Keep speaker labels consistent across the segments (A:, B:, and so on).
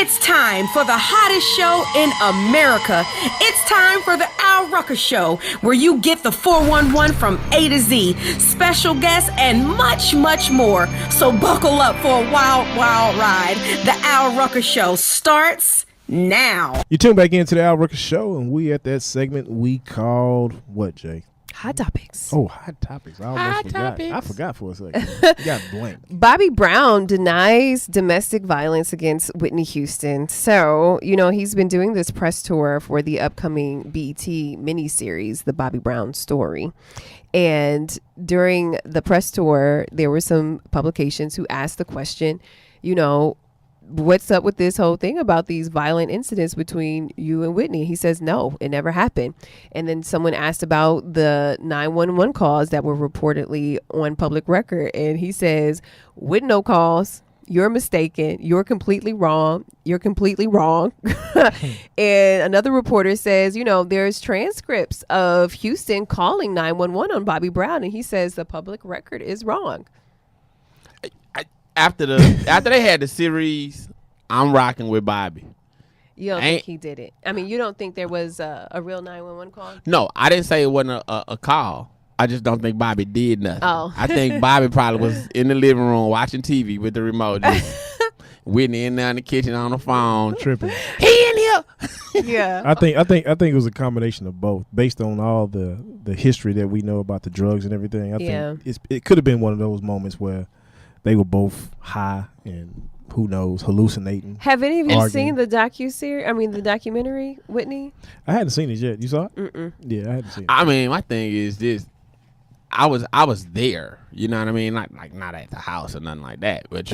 A: It's time for the hottest show in America. It's time for the Rucker Show, where you get the 411 from A to Z, special guests, and much, much more. So buckle up for a wild, wild ride. The Rucker Show starts now.
B: You tune back into the Rucker Show, and we at that segment we called what, Jay?
C: Hot topics.
B: Oh, hot topics. I almost forgot.
C: Topics.
B: I forgot for a second. You got blank.
C: Bobby Brown denies domestic violence against Whitney Houston. So, he's been doing this press tour for the upcoming BET miniseries, The Bobby Brown Story. And during the press tour, there were some publications who asked the question, what's up with this whole thing about these violent incidents between you and Whitney? He says, no, it never happened. And then someone asked about the 911 calls that were reportedly on public record. And he says, with no calls, you're mistaken. You're completely wrong. You're completely wrong. And another reporter says, there's transcripts of Houston calling 911 on Bobby Brown. And he says the public record is wrong.
D: After they had the series, I'm rocking with Bobby.
C: You don't think he did it? I mean, you don't think there was a real 911 call?
D: No, I didn't say it wasn't a call. I just don't think Bobby did nothing.
C: Oh.
D: I think Bobby probably was in the living room watching TV with the remote. Whitney in there in the kitchen on the phone.
B: Tripping.
D: He in here.
C: Yeah.
B: I think it was a combination of both, based on all the history that we know about the drugs and everything. I think it could have been one of those moments where they were both high and who knows, hallucinating.
C: Have any of you
B: arguing.
C: seen the the documentary, Whitney?
B: I hadn't seen it yet. You saw it?
C: Mm-mm.
B: Yeah, I hadn't seen it.
D: I mean, my thing is this. I was there. You know what I mean? Like not at the house or nothing like that. But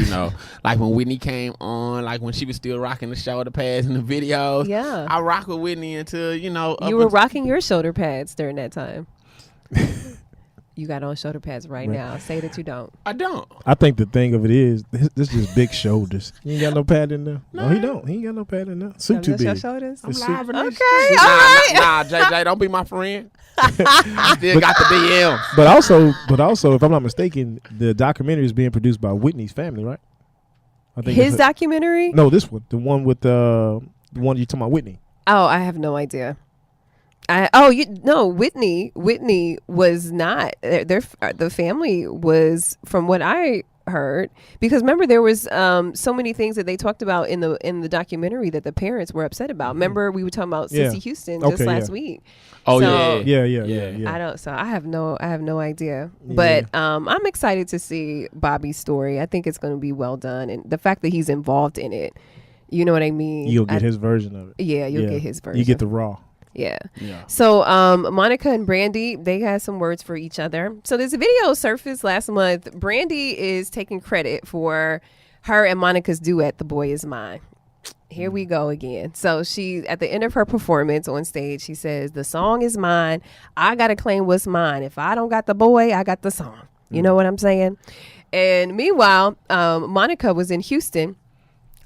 D: like when Whitney came on, like when she was still rocking the shoulder pads in the videos.
C: Yeah.
D: I rock with Whitney until
C: you were rocking your shoulder pads during that time. You got on shoulder pads right now. Say that you don't.
D: I don't.
B: I think the thing of it is, this just big shoulders. You ain't got no pad in there. No, he don't. He ain't got no pad in there. Suit too big.
C: Your shoulders?
D: I'm
B: It's
D: live in this.
C: Okay, all right.
D: Nah, JJ, don't be my friend. I still got the DMs.
B: But also, if I'm not mistaken, the documentary is being produced by Whitney's family, right? I think
C: His documentary?
B: No, this one, the one with the one you talking about, Whitney.
C: Oh, I have no idea. Whitney was not. The family was, from what I heard, because remember there was so many things that they talked about in the documentary that the parents were upset about. Remember we were talking about Cissy Houston just last week.
D: Oh
C: So,
D: yeah.
C: I don't. So I have no idea. Yeah. But I'm excited to see Bobby's story. I think it's going to be well done, and the fact that he's involved in it. You know what I mean?
B: You'll get his version of it.
C: Yeah, you'll get his version.
B: You get the raw.
C: Yeah. So Monica and Brandy, they had some words for each other. So this video surfaced last month. Brandy is taking credit for her and Monica's duet, The Boy Is Mine. Here we go again. So she, at the end of her performance on stage, she says, the song is mine. I got to claim what's mine. If I don't got the boy, I got the song. You know what I'm saying? And meanwhile, Monica was in Houston.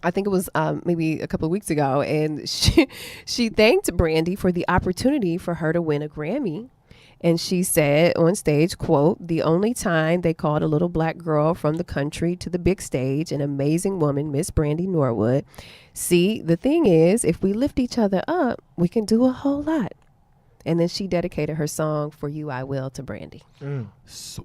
C: I think it was maybe a couple of weeks ago, and she thanked Brandy for the opportunity for her to win a Grammy. And she said on stage, quote, the only time they called a little black girl from the country to the big stage, an amazing woman, Miss Brandy Norwood. See, the thing is, if we lift each other up, we can do a whole lot. And then she dedicated her song, For You I Will, to Brandy.
D: So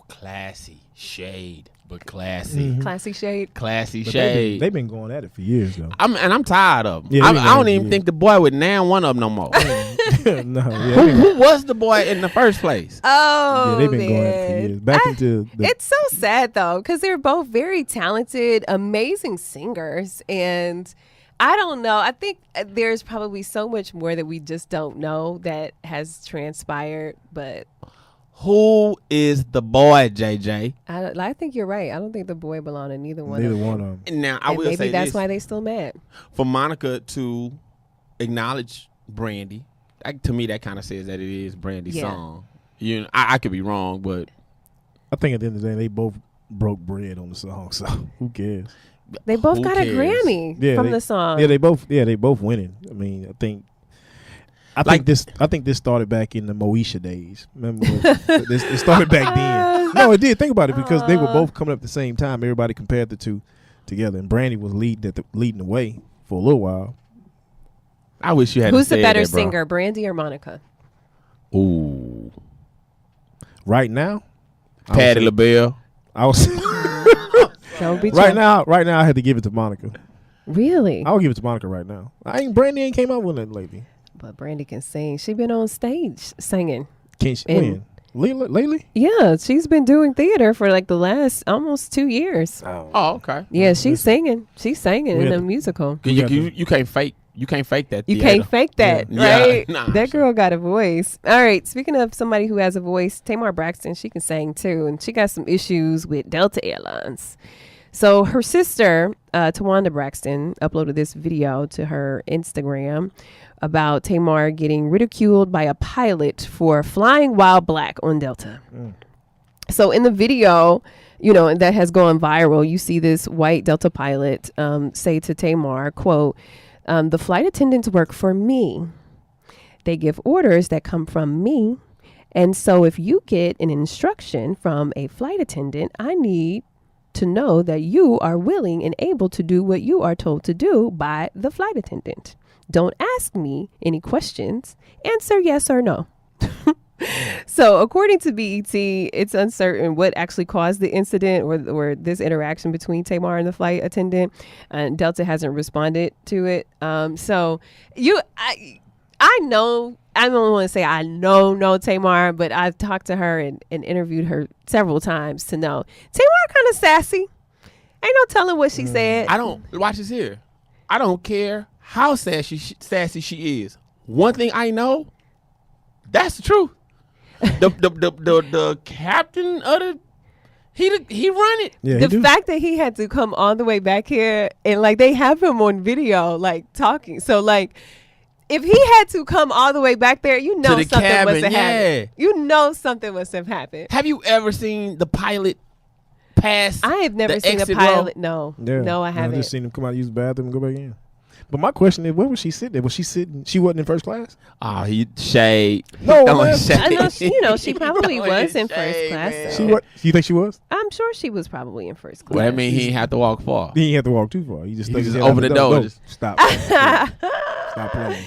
D: classy. Shade, but classy.
B: Mm-hmm.
C: Classy shade.
D: Classy
B: But
D: shade.
B: they've been going at it for years, though.
D: I'm tired of them.
B: Yeah,
D: I don't even think the boy would name one of them no more. Who was the boy in the first place?
C: Oh,
B: they've been going at it for years. Back into
C: it's so sad, though, because they're both very talented, amazing singers. And I don't know. I think there's probably so much more that we just don't know that has transpired. But
D: who is the boy, JJ?
C: I think you're right. I don't think the boy belonged in neither one.
B: Neither one of them.
D: Now, I will
C: maybe
D: say
C: that's
D: this.
C: why they still mad.
D: For Monica to acknowledge Brandy, to me, that kind of says that it is Brandy's song. I could be wrong, but
B: I think at the end of the day, they both broke bread on the song, so who cares?
C: They both got
D: cares?
C: a Grammy from the song.
B: Yeah, they both winning. I mean, I think this started back in the Moesha days. Remember, it started back then. No, it did. Think about it, because they were both coming up at the same time. Everybody compared the two. together, and Brandy was leading the way for a little while.
D: I wish you had.
C: Who's the better
D: that, bro.
C: singer, Brandy or Monica?
D: Ooh,
B: right now,
D: Patti LaBelle.
B: I was
C: Don't be
B: right now. I had to give it to Monica.
C: Really?
B: I'll give it to Monica right now. Brandy ain't came out with it lately.
C: But Brandy can sing. She been on stage singing.
B: Can she win? Lately?
C: Yeah, she's been doing theater for like the last almost 2 years.
D: Oh, okay.
C: Yeah, she's singing. She's singing in a musical.
D: You can't fake. You can't fake that.
C: You can't fake that,
D: Yeah.
C: right?
D: Nah,
C: that girl got a voice. All right. Speaking of somebody who has a voice, Tamar Braxton, she can sing too, and she got some issues with Delta Airlines. So her sister, Tawanda Braxton, uploaded this video to her Instagram about Tamar getting ridiculed by a pilot for flying while black on Delta. So in the video, that has gone viral, you see this white Delta pilot say to Tamar, quote, the flight attendants work for me. They give orders that come from me. And so if you get an instruction from a flight attendant, I need to know that you are willing and able to do what you are told to do by the flight attendant. Don't ask me any questions. Answer yes or no. So according to BET, it's uncertain what actually caused the incident or this interaction between Tamar and the flight attendant. And Delta hasn't responded to it. So I know, I don't want to say I know Tamar, but I've talked to her and interviewed her several times to know. Tamar kind of sassy. Ain't no telling what she said.
D: Watch this here. I don't care how sassy she is. One thing I know, that's the truth. The captain of he run it.
B: Yeah,
C: the fact that he had to come all the way back here and like they have him on video like talking. So like if he had to come all the way back there, something
D: cabin,
C: must have happened. Something must have happened.
D: Have you ever seen the pilot pass?
C: I have never seen a pilot. No, I haven't.
B: I just seen him come out, use the bathroom, and go back in. But my question is, where was she sitting? Was she sitting? She wasn't in first class.
D: Oh, he shade.
B: No,
C: I know she probably was in first class.
B: She what? You think she was?
C: I'm sure she was probably in first class.
D: Well, that means he didn't have to walk far.
B: He didn't have to walk too far. He just
D: open the door. Just
B: stop. Stop playing.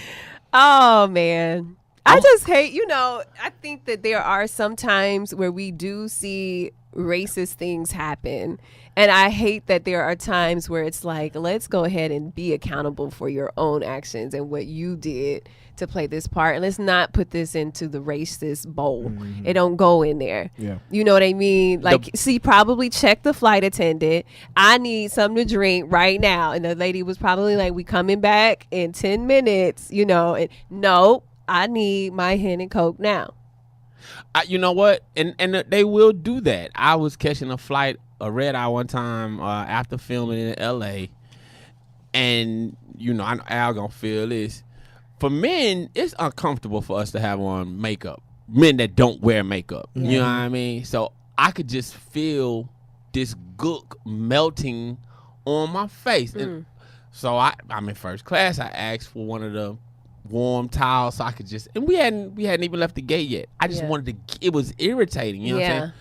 C: Oh man. I just hate, I think that there are some times where we do see racist things happen. And I hate that there are times where it's like, let's go ahead and be accountable for your own actions and what you did to play this part. And let's not put this into the racist bowl. Mm-hmm. It don't go in there.
B: Yeah.
C: You know what I mean? Like, she probably checked the flight attendant. I need something to drink right now. And the lady was probably like, we coming back in 10 minutes, and no, I need my hen and Coke now.
D: You know what? And they will do that. I was catching a red eye one time after filming in LA, and I know Al gonna feel this. For men, it's uncomfortable for us to have on makeup. Men that don't wear makeup, you know what I mean. So I could just feel this gook melting on my face, and so I'm in first class. I asked for one of the warm towels so I could and we hadn't even left the gate yet. I just wanted to. It was irritating, you know what I'm saying.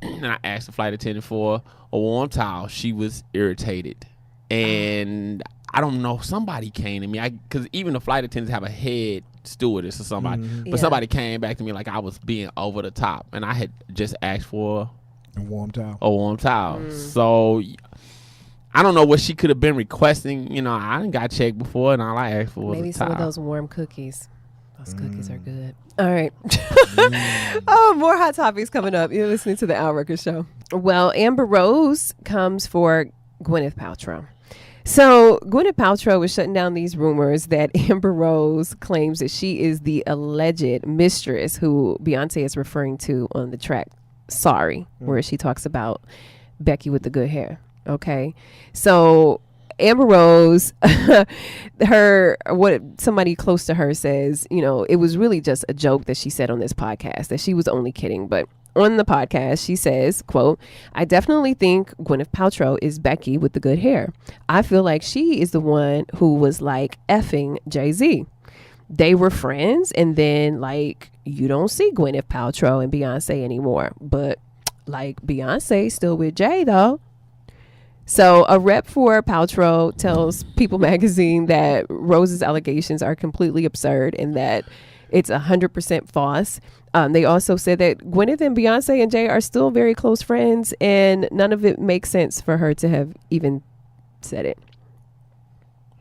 D: And I asked the flight attendant for a warm towel. She was irritated. And I don't know, somebody came to me. Because even the flight attendants have a head stewardess or somebody. Mm-hmm. But somebody came back to me like I was being over the top. And I had just asked for
B: a warm towel.
D: So I don't know what she could have been requesting. I didn't got checked before, and all I asked for was
C: maybe
D: a towel.
C: Some of those warm cookies. Those cookies are good. All right. Oh, more hot topics coming up. You're listening to the Al Rucker Show. Well, Amber Rose comes for Gwyneth Paltrow. So Gwyneth Paltrow is shutting down these rumors that Amber Rose claims that she is the alleged mistress who Beyonce is referring to on the track Sorry, where she talks about Becky with the good hair. Okay. So Amber Rose, what somebody close to her says, it was really just a joke that she said on this podcast, that she was only kidding. But on the podcast, she says, quote, I definitely think Gwyneth Paltrow is Becky with the good hair. I feel like she is the one who was like effing Jay-Z. They were friends, and then like you don't see Gwyneth Paltrow and Beyonce anymore. But like Beyonce still with Jay though. So a rep for Paltrow tells People magazine that Rose's allegations are completely absurd and that it's 100% false. They also said that Gwyneth and Beyonce and Jay are still very close friends, and none of it makes sense for her to have even said it.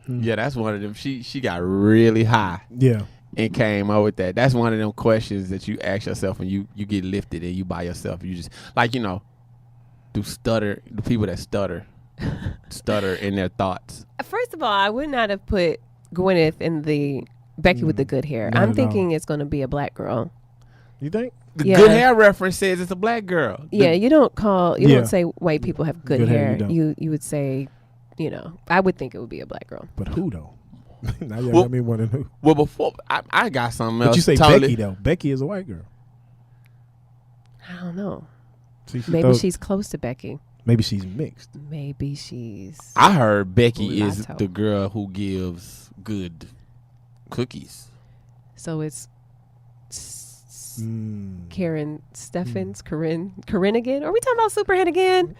D: Yeah, that's one of them. She got really high.
B: Yeah.
D: And came up with that. That's one of them questions that you ask yourself when you get lifted and you by yourself. You just, like, you know, do people that stutter in their thoughts.
C: First of all, I would not have put Gwyneth in the Becky with the good hair. I'm thinking it's going to be a black girl.
B: You think?
D: The good hair reference says it's a black girl.
C: You don't say white people have good hair. You would say, you know, I would think it would be a black girl.
B: But who though? Now you got me wondering who.
D: Well, before I got something else.
B: But you say
D: totally.
B: Becky though. Becky is a white girl.
C: I don't know.
B: Maybe
C: she's close to Becky.
B: Maybe she's mixed.
C: Maybe she's.
D: I heard Becky
C: mulatto.
D: is the girl who gives good cookies.
C: So it's Karen Steffens, Corinne again. Are we talking about Superhead again?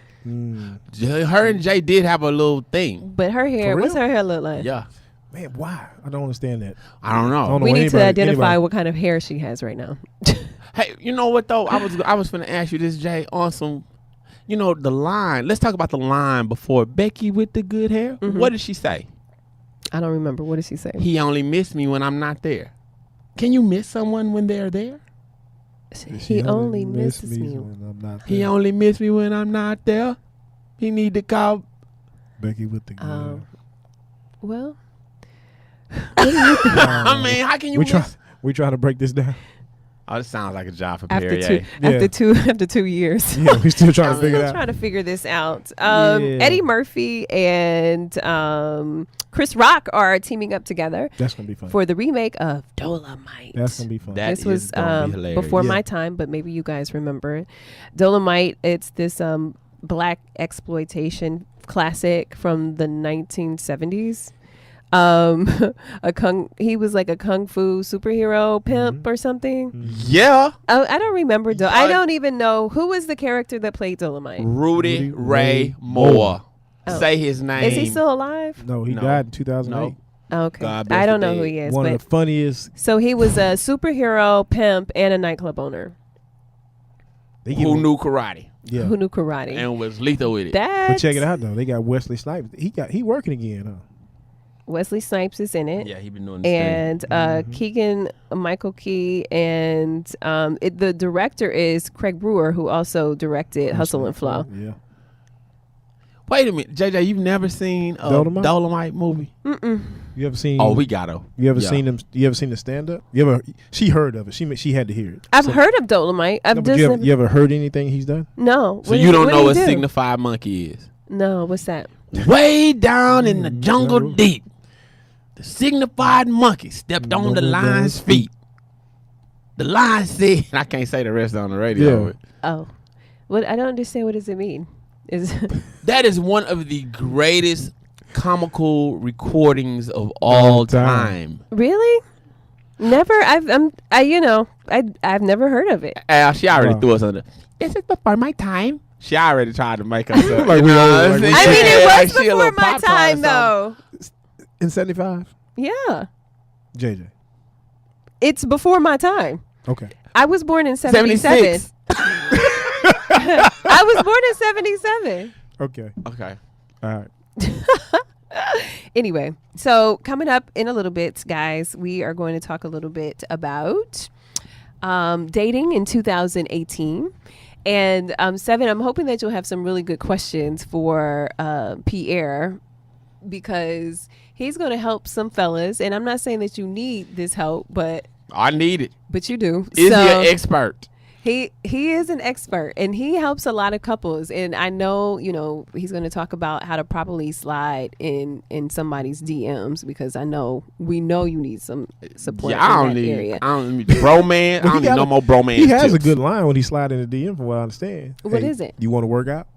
D: Her and Jay did have a little thing.
C: But her hair, what's her hair look like?
D: Yeah.
B: Man, why? I don't understand that.
D: I don't know.
C: We need to identify what kind of hair she has right now.
D: Hey, you know what though? I was finna ask you this, Jay, on some, you know, the line. Let's talk about the line before Becky with the good hair.
C: Mm-hmm.
D: What did she say?
C: I don't remember. What did she say?
D: He only missed me when I'm not there. Can you miss someone when they're there?
C: He only misses me
B: when I'm not there.
D: He only missed me when I'm not there. He need to call
B: Becky with the good hair.
C: Well,
D: I mean, how can you
B: we trying to break this down.
D: Oh, this sounds like a job for
C: after
D: Pierre.
C: after 2 years.
B: Yeah, we still trying to figure it out.
C: Trying to figure this out. Eddie Murphy and Chris Rock are teaming up together.
B: That's gonna be fun
C: for the remake of Dolomite.
B: That's gonna be fun.
C: This was before my time, but maybe you guys remember it. Dolomite. It's this black exploitation classic from the 1970s. He was like a kung fu superhero pimp or something.
D: Yeah.
C: I don't remember. I don't even know who was the character that played Dolomite.
D: Rudy Ray Moore. Say his name.
C: Is he still alive?
B: No, he died in 2008.
C: No. Okay. I don't know who he is.
B: One of the funniest.
C: So he was a superhero pimp and a nightclub owner.
D: Who knew karate?
C: Yeah. Who knew karate
D: and was lethal with it.
B: But check it out though. They got Wesley Snipes. He working again, huh?
C: Wesley Snipes is in it.
D: Yeah, he been doing this
C: and
D: thing.
C: Keegan Michael Key and the director is Craig Brewer, who also directed Hustle and Flow.
B: Yeah.
D: Wait a minute, JJ, you've never seen a Dolomite movie?
C: Mm-mm.
B: You ever seen?
D: Oh, we gotta.
B: You ever seen them? You ever seen the stand up? She heard of it. She had to hear it.
C: I've heard of Dolomite.
B: You ever heard anything he's done?
C: No.
D: So you don't know what Signified Monkey is?
C: No. What's that?
D: Way down in the jungle deep, the signified monkey stepped on the lion's feet. The lion said, I can't say the rest on the radio.
B: Yeah.
C: Oh. Well, I don't understand. What does it mean?
D: That is one of the greatest comical recordings of all time.
C: Really? Never. I've never heard of it.
D: She already threw us under. Is it before my time? She already tried to make us up.
B: It
C: was before my time, though.
B: In 75?
C: Yeah.
B: JJ.
C: It's before my time.
B: Okay.
C: I was born in 77. I was born in 77.
B: Okay. All right.
C: Anyway, so coming up in a little bit, guys, we are going to talk a little bit about dating in 2018. And Seven, I'm hoping that you'll have some really good questions for Pierre, because he's going to help some fellas. And I'm not saying that you need this help, but
D: I need it.
C: But you do.
D: Is he an expert?
C: He is an expert, and he helps a lot of couples. And I know, he's going to talk about how to properly slide in somebody's DMs, because we know you need some support in that area.
D: I don't need bromance. I don't need no more bromance.
B: He has a good line when he slide in the DM, from what I understand.
C: What is it?
B: You want to work out?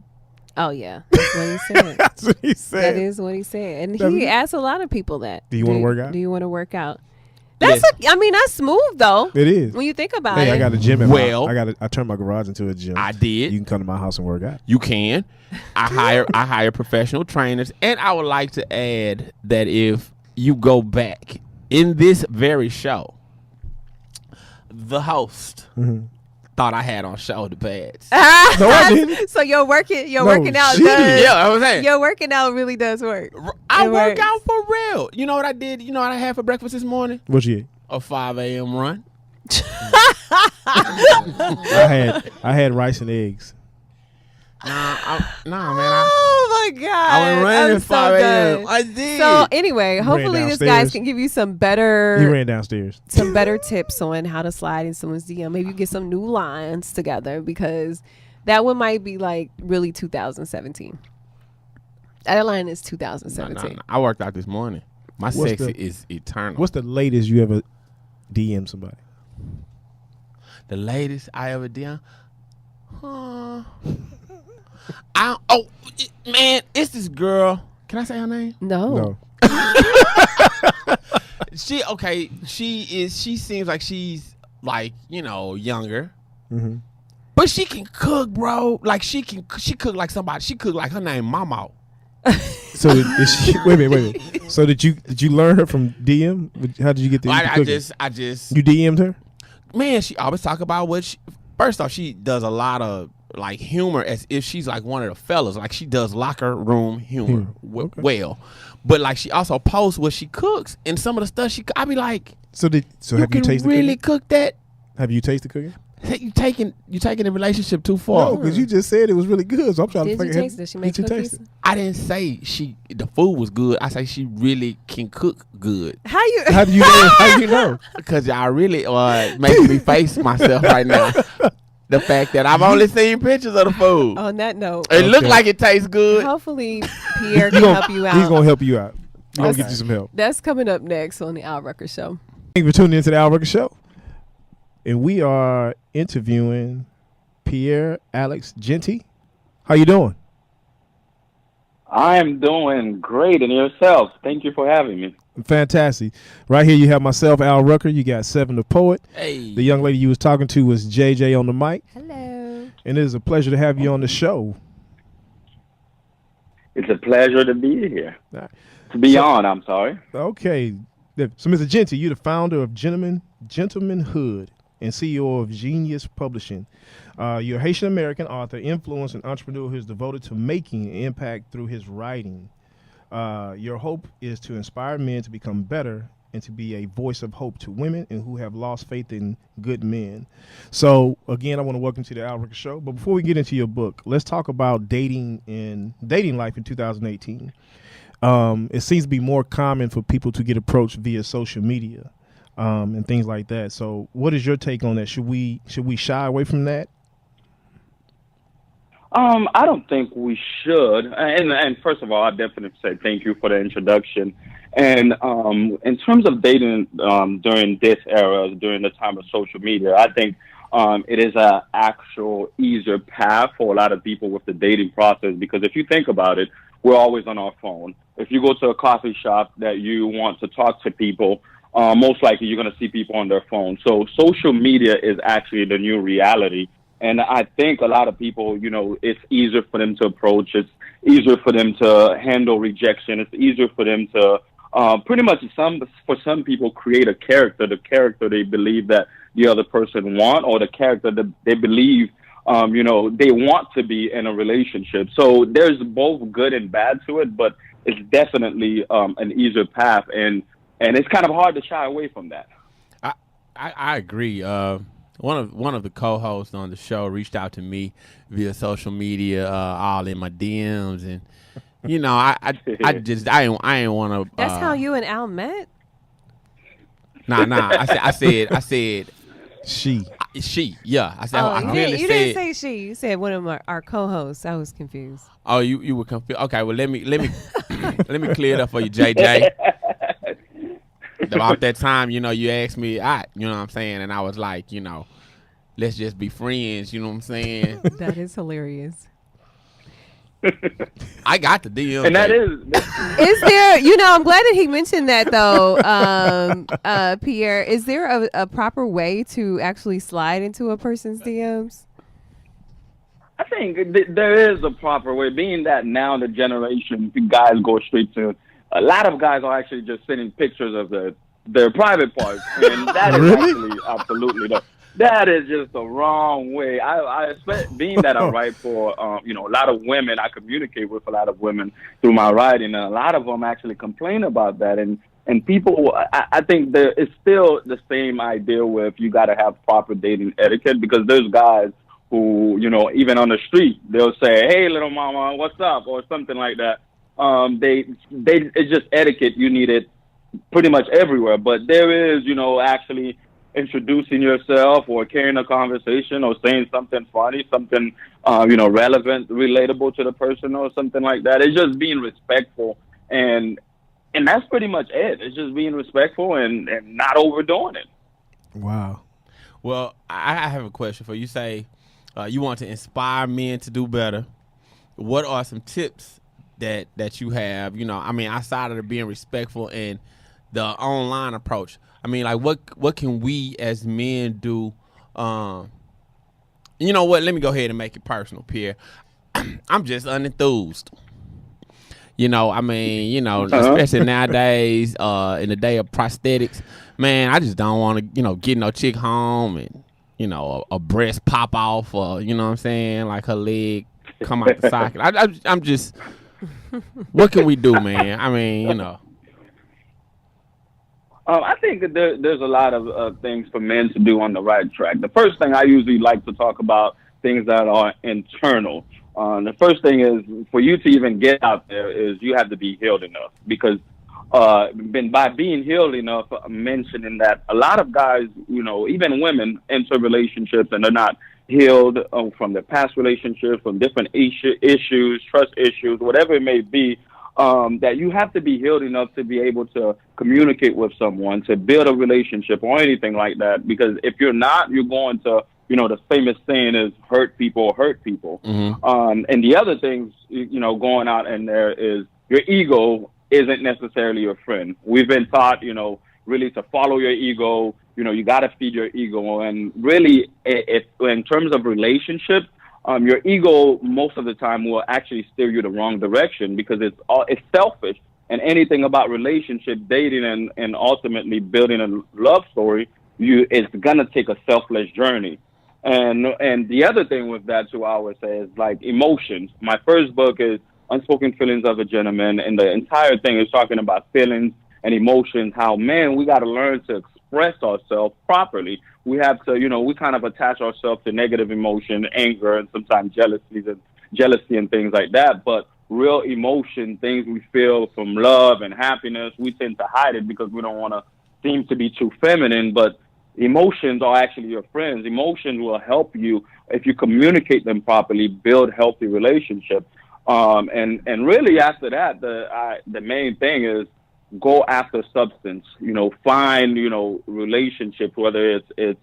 C: Oh, yeah. That's what he said.
B: That's what he said.
C: That is what he said. And he asked a lot of people that.
B: Do you want to work out?
C: Do you want to work out? That's smooth though.
B: It is.
C: When you think about
B: Hey,
C: it.
B: I got a gym at I turned my garage into a gym.
D: I did.
B: You can come to my house and work out.
D: You can. I hire professional trainers, and I would like to add that if you go back in this very show, the host thought I had on shoulder pads.
B: No, I didn't.
C: So working out
B: she
C: does.
B: did.
D: Yeah, I was saying.
C: Your working out really does work.
D: I
C: It
D: work
C: works.
D: out for real. You know what I did? You know what I had for breakfast this morning?
B: What you ate?
D: A 5 a.m. run.
B: I had rice and eggs.
D: Nah, man.
C: Oh my God!
D: I went running
C: I'm
D: at 5 a.m.
C: done.
D: I did.
C: So anyway, hopefully this guy
B: downstairs.
C: can give you some
B: He
C: better
B: ran downstairs.
C: tips on how to slide in someone's DM. Maybe you get some new lines together because that one might be like really 2017. That line is 2017.
D: No. I worked out this morning. My sex is eternal.
B: What's the latest you ever DM somebody?
D: The latest I ever did? Man, it's this girl. Can I say her name?
C: No.
D: She seems like she's like, younger.
B: Mm-hmm.
D: But she can cook, bro. Like she cook like somebody. She cook like her name Mama.
B: So is she, wait a minute. So did you learn her from DM? How did you get the
D: I
B: cooking?
D: just
B: You DM'd her?
D: man, she always talk about first off, she does a lot of like humor as if she's like one of the fellas. Like she does locker room humor well. But like she also posts what she cooks and some of the stuff I be like,
B: So have you tasted
D: really cook that?
B: Have you tasted cooking?
D: You taking the relationship too far.
B: No, because you just said it was really good. So I'm trying to
C: Did you
B: figure
C: taste it? Did she make
B: did you
C: cookies?
B: taste it?
D: I didn't say the food was good. I say she really can cook good.
C: How you?
B: How do you know? How do you know?
D: Because y'all really making me face myself right now. The fact that I've only seen pictures of the food.
C: On that note,
D: It looked like it tastes good.
C: hopefully Pierre can help you out.
B: He's gonna help you out. He's gonna
C: Okay.
B: get you some help.
C: That's coming up next on the Al Rucker Show.
B: Thank you for tuning into the Al Rucker Show. And we are interviewing Pierre Alex Jeanty. How you doing?
E: I'm doing great, and yourself? Thank you for having me.
B: Fantastic. Right here you have myself, Al Rucker. You got Seven the Poet.
D: Hey.
B: The young lady you was talking to was JJ on the mic.
C: Hello.
B: And it is a pleasure to have you on the show.
E: It's a pleasure to be here.
B: All right.
E: To be on, I'm sorry.
B: Okay. So, Mr. Jeanty, you're the founder of Gentlemanhood and CEO of Genius Publishing. You're a Haitian American author, influencer, and entrepreneur who is devoted to making an impact through his writing. Your hope is to inspire men to become better and to be a voice of hope to women and who have lost faith in good men. So, again, I want to welcome you to the Al Rucker Show. But before we get into your book, let's talk about dating life in 2018. It seems to be more common for people to get approached via social media and things like that. So what is your take on that? Should we shy away from that?
E: I don't think we should. And first of all, I definitely say thank you for the introduction. And in terms of dating during this era, during the time of social media, I think it is an actual easier path for a lot of people with the dating process, because if you think about it, we're always on our phone. If you go to a coffee shop that you want to talk to people, most likely you're going to see people on their phone. So social media is actually the new reality. And I think a lot of people, it's easier for them to approach. It's easier for them to handle rejection. It's easier for them to pretty much for some people create a character, the character they believe that the other person want, or the character that they believe, they want to be in a relationship. So there's both good and bad to it, but it's definitely an easier path. And it's kind of hard to shy away from that.
D: I agree. One of the co-hosts on the show reached out to me via social media, all in my DMs, and I ain't want to.
C: That's how you and Al met?
D: Nah. I said
B: she.
D: Yeah. I said.
C: Oh,
D: I
C: you didn't say she. You said one of our co-hosts. I was confused.
D: Oh, you were confused. Okay, well let me let me clear it up for you, JJ. About that time, you asked me, you know what I'm saying, and I was like, let's just be friends. You know what I'm saying?
C: That is hilarious.
D: I got the DM.
E: And that is
C: there, I'm glad that he mentioned that though, Pierre. Is there a proper way to actually slide into a person's DMs?
E: I think there is a proper way, being that now the generation, guys go straight to, a lot of guys are actually just sending pictures of their private parts. And that is actually absolutely that is just the wrong way. I expect, being that I write for, a lot of women, I communicate with a lot of women through my writing, and a lot of them actually complain about that. And people, I think there is still the same idea with you got to have proper dating etiquette, because there's guys who, even on the street, they'll say, "Hey, little mama, what's up?" or something like that. It's just etiquette. You need it pretty much everywhere. But there is, actually introducing yourself or carrying a conversation or saying something funny, something, relevant, relatable to the person or something like that. It's just being respectful. And that's pretty much it. It's just being respectful and not overdoing it.
B: Wow.
D: Well, I have a question for you. Say you want to inspire men to do better. What are some tips that you have, outside of the being respectful and the online approach? I mean, like, what can we as men do? You know what? Let me go ahead and make it personal, Pierre. I'm just unenthused. Especially nowadays, in the day of prosthetics, man, I just don't want to, get no chick home and, a breast pop off or, you know what I'm saying, like her leg come out the socket. I'm just, what can we do, man? I mean,
E: I think that there's a lot of things for men to do on the right track. The first thing I usually like to talk about, things that are internal. The first thing is, for you to even get out there, is you have to be healed enough. Because by being healed enough, mentioning that a lot of guys, even women, enter relationships and they're not healed from their past relationships, from different issues, trust issues, whatever it may be. That you have to be healed enough to be able to communicate with someone, to build a relationship or anything like that. Because if you're not, you're going to, the famous saying is hurt people. Mm-hmm. And the other things, going out in there is your ego isn't necessarily your friend. We've been taught, really to follow your ego. You got to feed your ego. And really, if in terms of relationships, your ego most of the time will actually steer you the wrong direction, because it's selfish. And anything about relationship, dating, and ultimately building a love story, it's gonna take a selfless journey. And the other thing with that too, I would say, is like emotions. My first book is Unspoken Feelings of a Gentleman, and the entire thing is talking about feelings and emotions. How, man, we got to learn to express ourselves properly. We have to, we kind of attach ourselves to negative emotion, anger, and sometimes jealousy and things like that. But real emotion, things we feel from love and happiness, we tend to hide it because we don't want to seem to be too feminine. But emotions are actually your friends. Emotions will help you, if you communicate them properly, build healthy relationships. And really after that, the main thing is go after substance. Find relationships, whether it's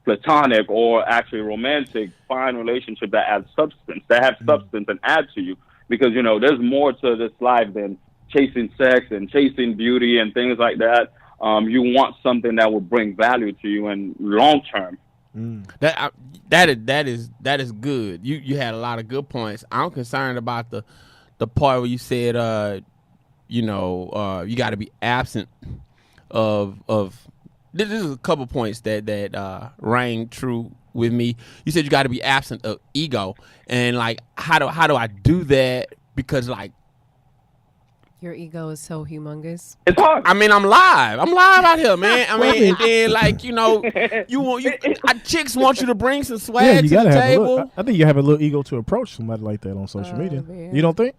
E: platonic or actually romantic. Find relationship that adds substance, that have substance and add to you, because there's more to this life than chasing sex and chasing beauty and things like that. You want something that will bring value to you in long term.
D: That is good. You had a lot of good points. I'm concerned about the part where you said you got to be absent of this is a couple points that rang true with me. You said you got to be absent of ego, and like how do I do that? Because like
C: your ego is so humongous.
E: It's hard.
D: I mean, I'm live out here, man. I mean, and then like chicks want you to bring some swag to the table.
B: I think you have a little ego to approach somebody like that on social media. Man. You don't think?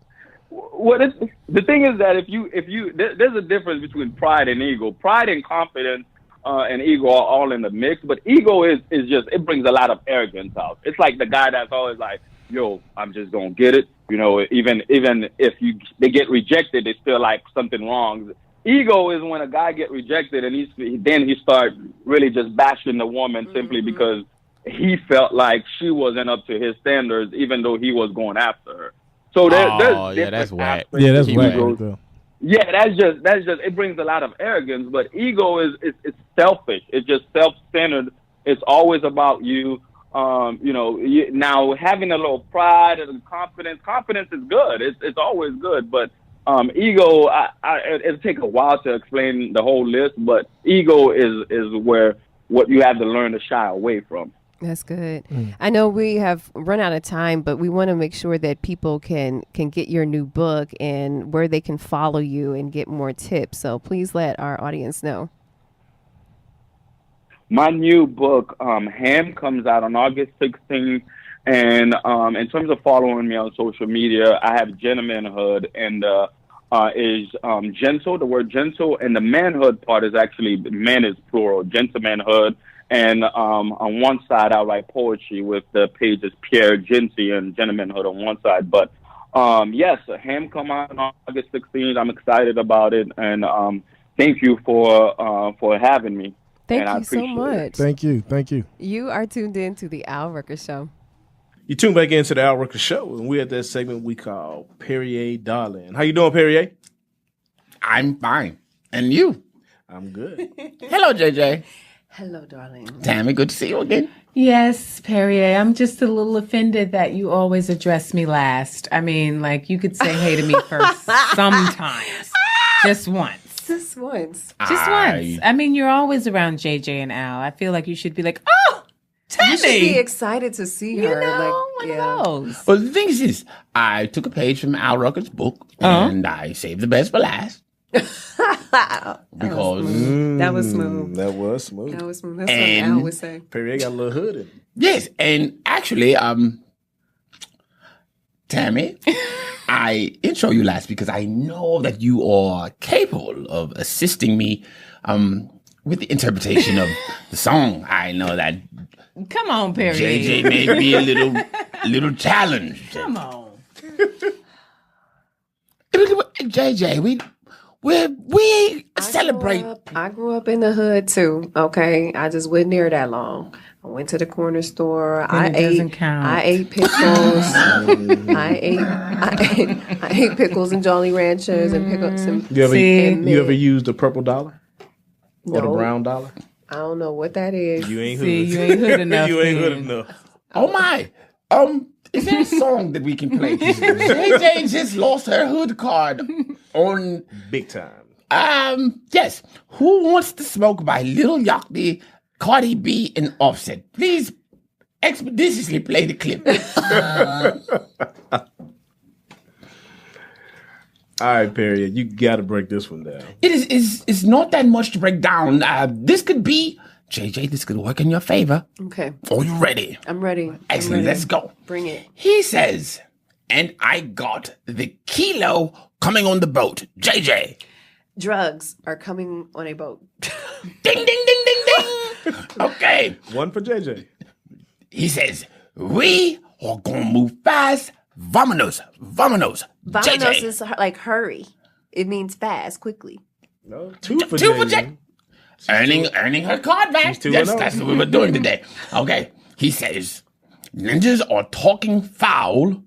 E: Well, the thing is that if you there's a difference between pride and ego. Pride and confidence and ego are all in the mix, but ego is just, it brings a lot of arrogance out. It's like the guy that's always like, yo, I'm just gonna get it. Even if they get rejected, they still like something wrong. Ego is when a guy get rejected and he start really just bashing the woman simply because he felt like she wasn't up to his standards, even though he was going after her. So there's
D: that's whack.
B: Yeah, that's whack.
E: Yeah, that's just it brings a lot of arrogance. But ego is it's selfish. It's just self-centered. It's always about you. Now having a little pride and confidence is good. It's always good. But ego, it'll take a while to explain the whole list. But ego is where what you have to learn to shy away from.
C: That's good. I know we have run out of time, but we want to make sure that people can get your new book and where they can follow you and get more tips. So please let our audience know.
E: My new book, Ham, comes out on August 16th. And in terms of following me on social media, I have Gentlemanhood, and is gentle, the word gentle, and the manhood part is actually, man is plural, gentlemanhood. And on one side, I write poetry with the pages Pierre, Jeanty, and Gentlemanhood on one side. But yes, Ham come out on August 16th. I'm excited about it, and thank you for having me.
C: Thank you so much.
B: Thank you.
C: You are tuned in to the Al Rucker Show.
B: You tune back into the Al Rucker Show, and we're at that segment we call Pierre, darling. How you doing, Pierre?
D: I'm fine. And you?
B: I'm good.
D: Hello, JJ.
C: Hello, darling.
D: Tami, good to see you again.
F: Yes, Pierre. I'm just a little offended that you always address me last. I mean, like, you could say hey to me first sometimes. Just once.
C: Just once.
F: Just once. I mean, you're always around JJ and Al. I feel like you should be like, oh, Tami.
C: You should be excited to see her.
F: You know, one of those.
D: Well, the thing is this. I took a page from Al Rucker's book, and I saved the best for last. Because
C: that was smooth.
B: That was smooth.
C: That's what Al would say.
B: Pierre got a little hood in it.
D: Yes, and actually, Tami, I intro you last because I know that you are capable of assisting me with the interpretation of the song. I know that.
F: Come on, Pierre.
D: JJ may be a little challenged.
F: Come on.
D: JJ, we celebrate.
C: I grew up in the hood too. Okay, I just wasn't there that long. I went to the corner store. I ate pickles. I ate pickles and Jolly Ranchers and pickles. And
B: you ever used the purple dollar or the brown dollar?
C: I don't know what that is.
B: You ain't hood.
F: You ain't hood enough.
B: You ain't hood enough.
D: Oh my. Is there a song that we can play? JJ just lost her hood card on
B: big time.
D: Yes. Who Wants to Smoke by Lil Yachty, Cardi B, and Offset. Please expeditiously play the clip.
B: All right, Perry, you got to break this one down.
D: It's not that much to break down. This could be, JJ, this could work in your favor.
C: Okay.
D: Are you ready?
C: I'm ready.
D: Excellent. Let's go.
C: Bring it.
D: He says, and I got the kilo coming on the boat. JJ.
C: Drugs are coming on a boat.
D: Ding, ding, ding, ding, ding. Okay.
B: One for JJ.
D: He says, we are going to move fast. Vamonos.
C: Vamonos
D: JJ.
C: is like hurry. It means fast, quickly.
B: No, two for
D: JJ. Earning her card back. Yes, that's what we were doing today. Okay. He says, ninjas are talking foul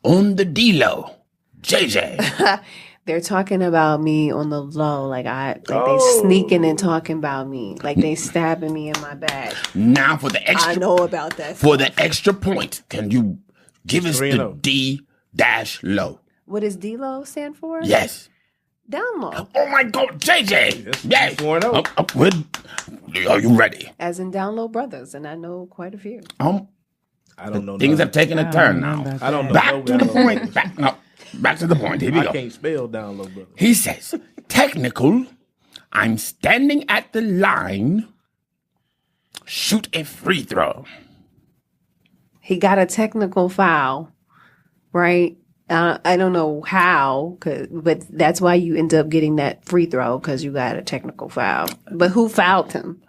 D: on the D-Lo. JJ.
C: They're talking about me on the low, they sneaking and talking about me, like they stabbing me in my back.
D: Now for the extra,
C: I know about that.
D: For the extra point, can you give us the D-Low?
C: What does D-Low stand for?
D: Yes.
C: Down low.
D: Oh my God, JJ! Yes.
B: 4-0.
D: Are you ready?
C: As in Down Low Brothers, and I know quite a few.
B: I don't know.
D: Things have taken a turn now.
B: I don't know.
D: Back to the point. Back to the point. Here we go.
B: I can't spell Down Low Brothers.
D: He says, technical. I'm standing at the line. Shoot a free throw.
C: He got a technical foul, right? I don't know how, but that's why you end up getting that free throw, because you got a technical foul. But who fouled him?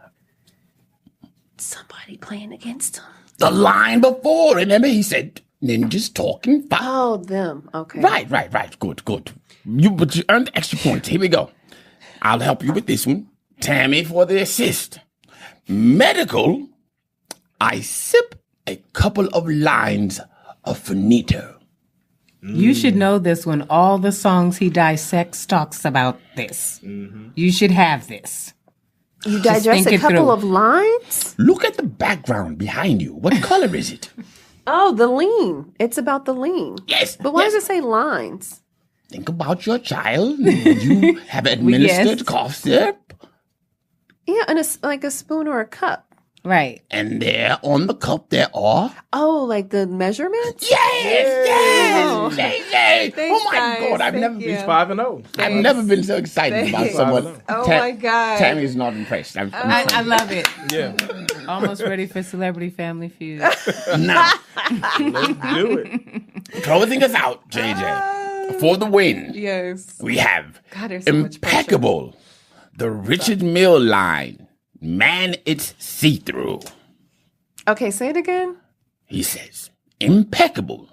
C: Somebody playing against him.
D: The line before, remember, he said, ninjas talking foul.
C: Oh, them. Okay.
D: Right. Good. But you earned the extra points. Here we go. I'll help you with this one. Tami for the assist. Medical. I sip a couple of lines of finito.
F: You should know this when all the songs he dissects talks about this. Mm-hmm. You should have this.
C: You digest a couple of lines?
D: Look at the background behind you. What color is it?
C: Oh, the lean. It's about the lean.
D: Yes.
C: But why does it say lines?
D: Think about your child. You have administered cough syrup.
C: Yeah, and like a spoon or a cup.
F: Right.
D: And there on the cup there are...
C: Oh, like the measurements?
D: Yes! Oh my
C: guys.
D: God, I've never
B: He's 5-0.
D: I've never been so excited about someone.
C: Oh my God.
D: Tammy is not impressed.
F: I love it.
B: Yeah.
F: Almost ready for Celebrity Family Feud.
D: Now,
B: Let's do it.
D: closing us out, JJ, for the win.
C: Yes.
D: We have
C: God, there's so much
D: impeccable, the Richard Mille line. Man, it's see-through.
C: Okay, say it again.
D: He says, impeccable,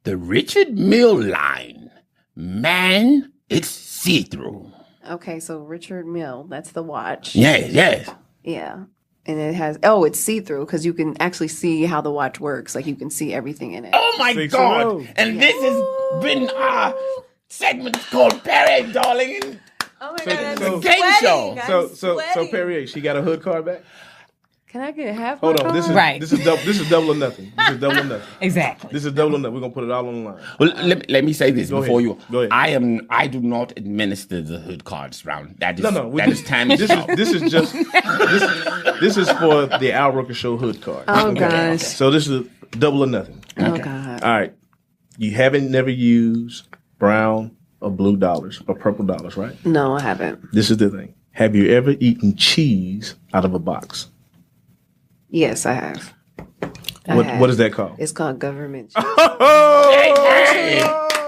D: the Richard Mille line. Man, it's see-through.
C: Okay, so Richard Mille, that's the watch.
D: Yes.
C: Yeah. And it has, it's see-through because you can actually see how the watch works. Like you can see everything in it.
D: Oh my
B: 6-0.
D: God. And this has been our segment called Perry, darling.
C: Oh my
B: So-
C: God,
B: so-
C: I'm
D: game
C: sweating.
D: show.
B: So Perrier, she got a hood card back?
C: Can I get a half?
B: Hold on. This is
F: Right.
B: This is double or nothing. This is double or nothing.
F: Exactly.
B: This is double or nothing. We're gonna put it all on the line.
D: Well, let me say this
B: Go
D: before
B: ahead. Go ahead.
D: I do not administer the hood cards round. That is
B: No.
D: that is Tammy's job.
B: This is just this is for the Al Rucker Show hood card.
C: Oh, gosh.
B: So this is double or nothing.
C: Oh God.
B: All right. You haven't never used brown or blue dollars or purple dollars, right?
C: No, I haven't.
B: This is the thing. Have you ever eaten cheese out of a box?
C: Yes, I have.
B: What is that called?
C: It's called government cheese.
D: Hey,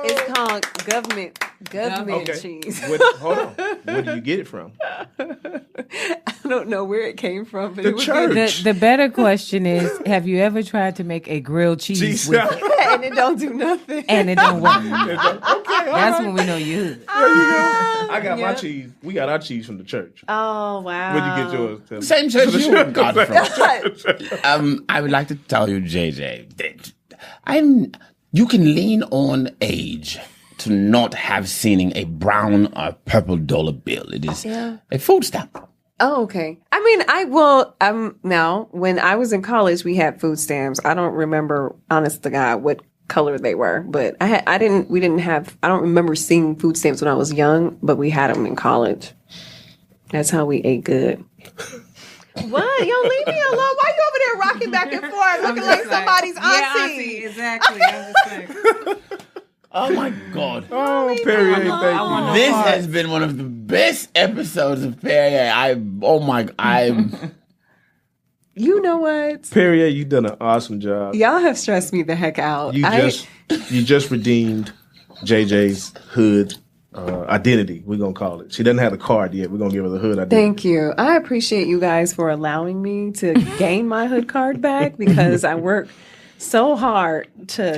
C: It's called government
B: Okay.
C: cheese.
B: Hold on. Where do you get it from?
C: I don't know where it came from, but
B: The
C: it was
B: church.
C: good.
F: The better question is, have you ever tried to make a grilled cheese with it?
C: And it don't do nothing.
F: And it don't work.
B: Okay,
F: That's when we know you.
B: I got my cheese. We got our cheese from the church.
C: Oh wow.
B: Where'd you get yours? Tell me.
D: same church you got from. I would like to tell you, JJ, that you can lean on age to not have seen a brown or purple dollar bill. It is a food stamp.
C: Oh, okay. I mean, now when I was in college, we had food stamps. I don't remember, honest to God, what color they were, but I don't remember seeing food stamps when I was young, but we had them in college. That's how we ate good. What? Yo, leave me alone. Why you over there rocking back and forth looking like somebody's auntie?
F: Exactly. I'm just saying.
D: Oh my God.
B: Oh, Perrier, thank you.
D: This has been one of the best episodes of Perrier.
C: You know what?
B: Perrier, you done an awesome job.
C: Y'all have stressed me the heck out.
B: You just redeemed JJ's hood identity. We're gonna call it. She doesn't have the card yet. We're gonna give her the hood identity.
C: Thank you. I appreciate you guys for allowing me to gain my hood card back because I work so hard to,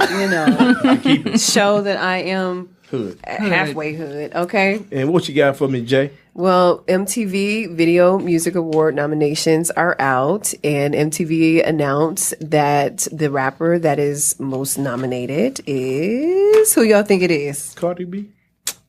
C: show that I am
B: Hood.
C: halfway hood. Okay.
B: And what you got for me, Jay?
C: Well, MTV Video Music Award nominations are out, and MTV announced that the rapper that is most nominated is who y'all think it is?
B: Cardi B?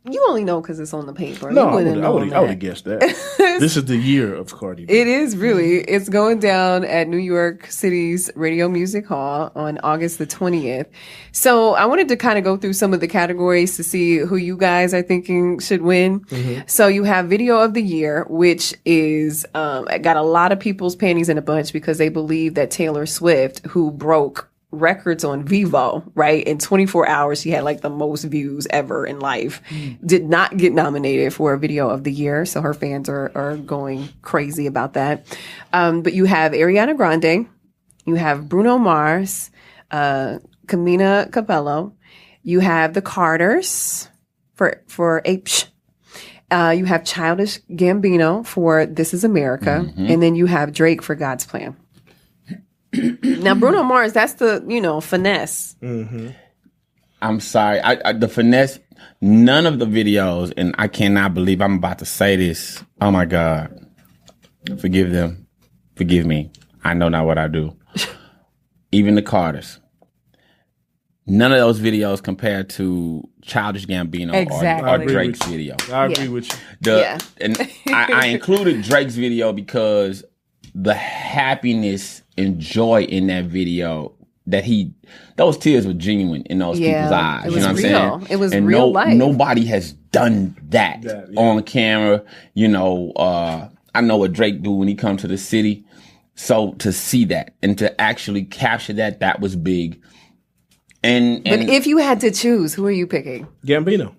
C: You only know because it's on the paper.
B: No,
C: You
B: I
C: wouldn't know
B: would
C: that.
B: have guessed that. This is the year of Cardi B.
C: It is really. It's going down at New York City's Radio Music Hall on August the 20th. So I wanted to kind of go through some of the categories to see who you guys are thinking should win. Mm-hmm. So you have Video of the Year, which is got a lot of people's panties in a bunch because they believe that Taylor Swift, who broke records on Vivo, right? In 24 hours, she had like the most views ever in life. Did not get nominated for a Video of the Year. So her fans are going crazy about that. But you have Ariana Grande. You have Bruno Mars, Camila Cabello. You have the Carters for Apes. You have Childish Gambino for This Is America. Mm-hmm. And then you have Drake for God's Plan. Now, Bruno Mars, that's the, finesse.
B: Mm-hmm.
D: I'm sorry. The finesse, none of the videos, and I cannot believe I'm about to say this. Oh, my God. Forgive them. Forgive me. I know not what I do. even the Carters. None of those videos compared to Childish Gambino or Drake's video.
B: I agree with you.
D: And I included Drake's video because the happiness and joy in that video, those tears were genuine in those people's eyes.
C: It was
D: you know what
C: real.
D: I'm saying?
C: It was real life.
D: Nobody has done that on camera. You know, I know what Drake do when he comes to the city. So to see that and to actually capture that was big. But
C: if you had to choose, who are you picking?
B: Gambino.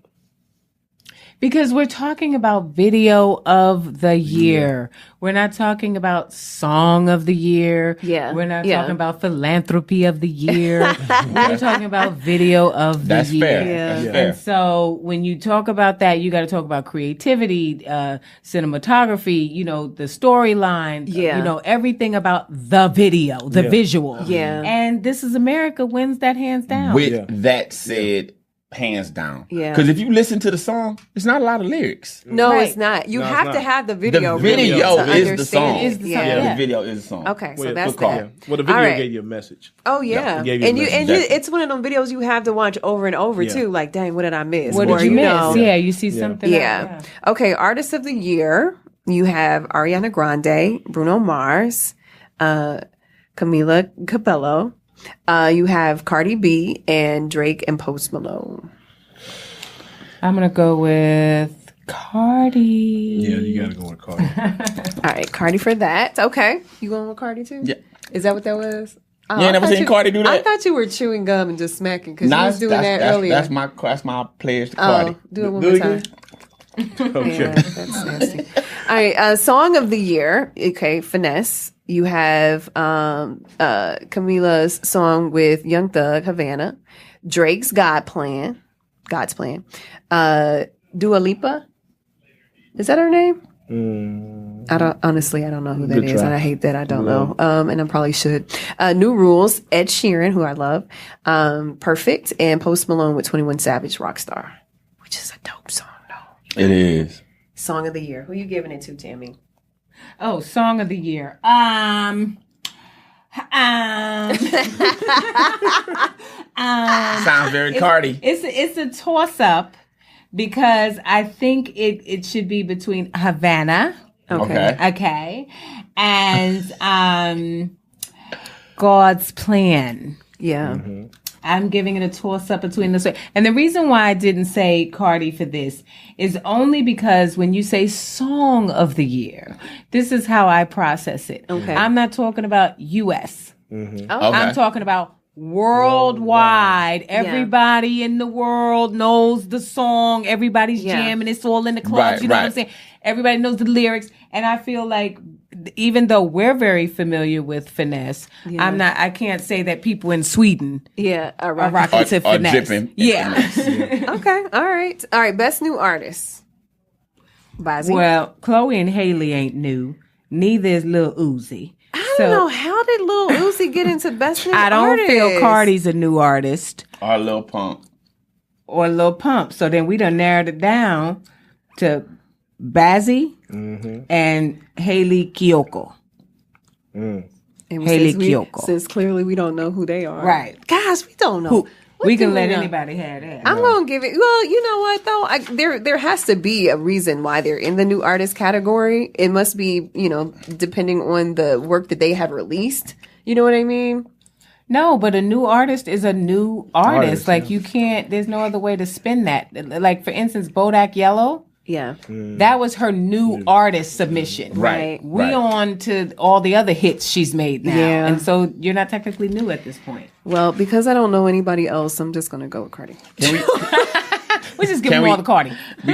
F: Because we're talking about video of the year. We're not talking about song of the year.
C: Yeah.
F: We're not talking about philanthropy of the year. We're talking about video of the year.
D: Fair. Yeah. That's fair.
F: And so when you talk about that, you got to talk about creativity, cinematography, you know, the storyline, you know, everything about the video, the visual.
C: Yeah.
F: And This Is America wins that hands down.
D: With that said, hands down.
C: Yeah.
D: Because if you listen to the song, it's not a lot of lyrics.
C: No, it's not. You have to have the video.
D: The video is the song.
C: The
D: video is the song.
C: Okay, so that's that.
B: Well, the video gave you a message.
C: Oh yeah, it's one of them videos you have to watch over and over too. Like, dang, what did I miss?
F: What did you miss? Yeah, you see something.
C: Yeah. Okay, Artist of the Year. You have Ariana Grande, Bruno Mars, Camila Cabello. You have Cardi B and Drake and Post Malone.
F: I'm going to go with Cardi.
B: Yeah, you got to go with Cardi.
C: All right, Cardi for that. Okay. You going with Cardi too?
D: Yeah.
C: Is that what that was?
D: Oh, you ain't never seen Cardi do that?
C: I thought you were chewing gum and just smacking because you was doing that earlier.
D: That's my players to Cardi.
C: Do it one more time.
B: Okay.
C: Yeah, that's nasty. All right, Song of the Year. Okay, Finesse. You have Camila's song with Young Thug, Havana. Drake's God's Plan. Dua Lipa. Is that her name? I don't know who that is, and I hate that I don't know. And I probably should. New Rules, Ed Sheeran, who I love. Perfect, and Post Malone with 21 Savage, Rockstar, which is a dope song, though.
D: It is.
C: Song of the Year. Who you giving it to, Tami?
F: Oh, Song of the Year. Sounds
D: very Cardi.
F: It's a toss up because I think it should be between Havana. Okay. And God's Plan.
C: Yeah.
B: Mm-hmm.
F: I'm giving it a toss up between this. And the reason why I didn't say Cardi for this is only because when you say Song of the Year, this is how I process it.
C: Okay.
F: I'm not talking about U.S.
B: Mm-hmm.
F: I'm talking about worldwide. Everybody in the world knows the song. Everybody's jamming. It's all in the clubs. You know what I'm saying? Everybody knows the lyrics. And I feel like even though we're very familiar with Finesse, I can't say that people in Sweden are rocking to Finesse.
C: Okay. All right. Best New Artist. Bazzi.
F: Well, Chloe and Haley ain't new. Neither is Lil Uzi.
C: I don't know. How did Lil Uzi get into Best New Artist?
F: I don't feel Cardi's a new artist.
D: Or Lil Pump.
F: So then we done narrowed it down to Bazzi and Haley Kiyoko. Haley Kiyoko.
C: Since clearly we don't know who they are.
F: Right.
C: Gosh, we don't know.
F: We can let anybody have that.
C: I'm going to give it. Well, you know what, though? There has to be a reason why they're in the new artist category. It must be, depending on the work that they have released. You know what I mean?
F: No, but a new artist is a new artist. Like, you can't, there's no other way to spin that. Like, for instance, Bodak Yellow.
C: Yeah.
F: That was her new artist submission.
C: Right.
F: We on to all the other hits she's made now.
C: Yeah.
F: And so you're not technically new at this point.
C: Well, because I don't know anybody else, I'm just going to go with Cardi.
F: We just give them all the Cardi.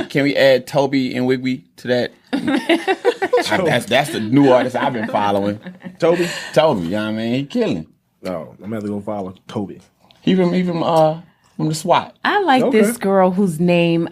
D: Can we add Toby and Wigby to that? That's the new artist I've been following.
B: Toby,
D: you know what I mean? He killing.
B: Oh, I'm going to go follow Toby.
D: He from the SWAT.
F: I like this girl whose name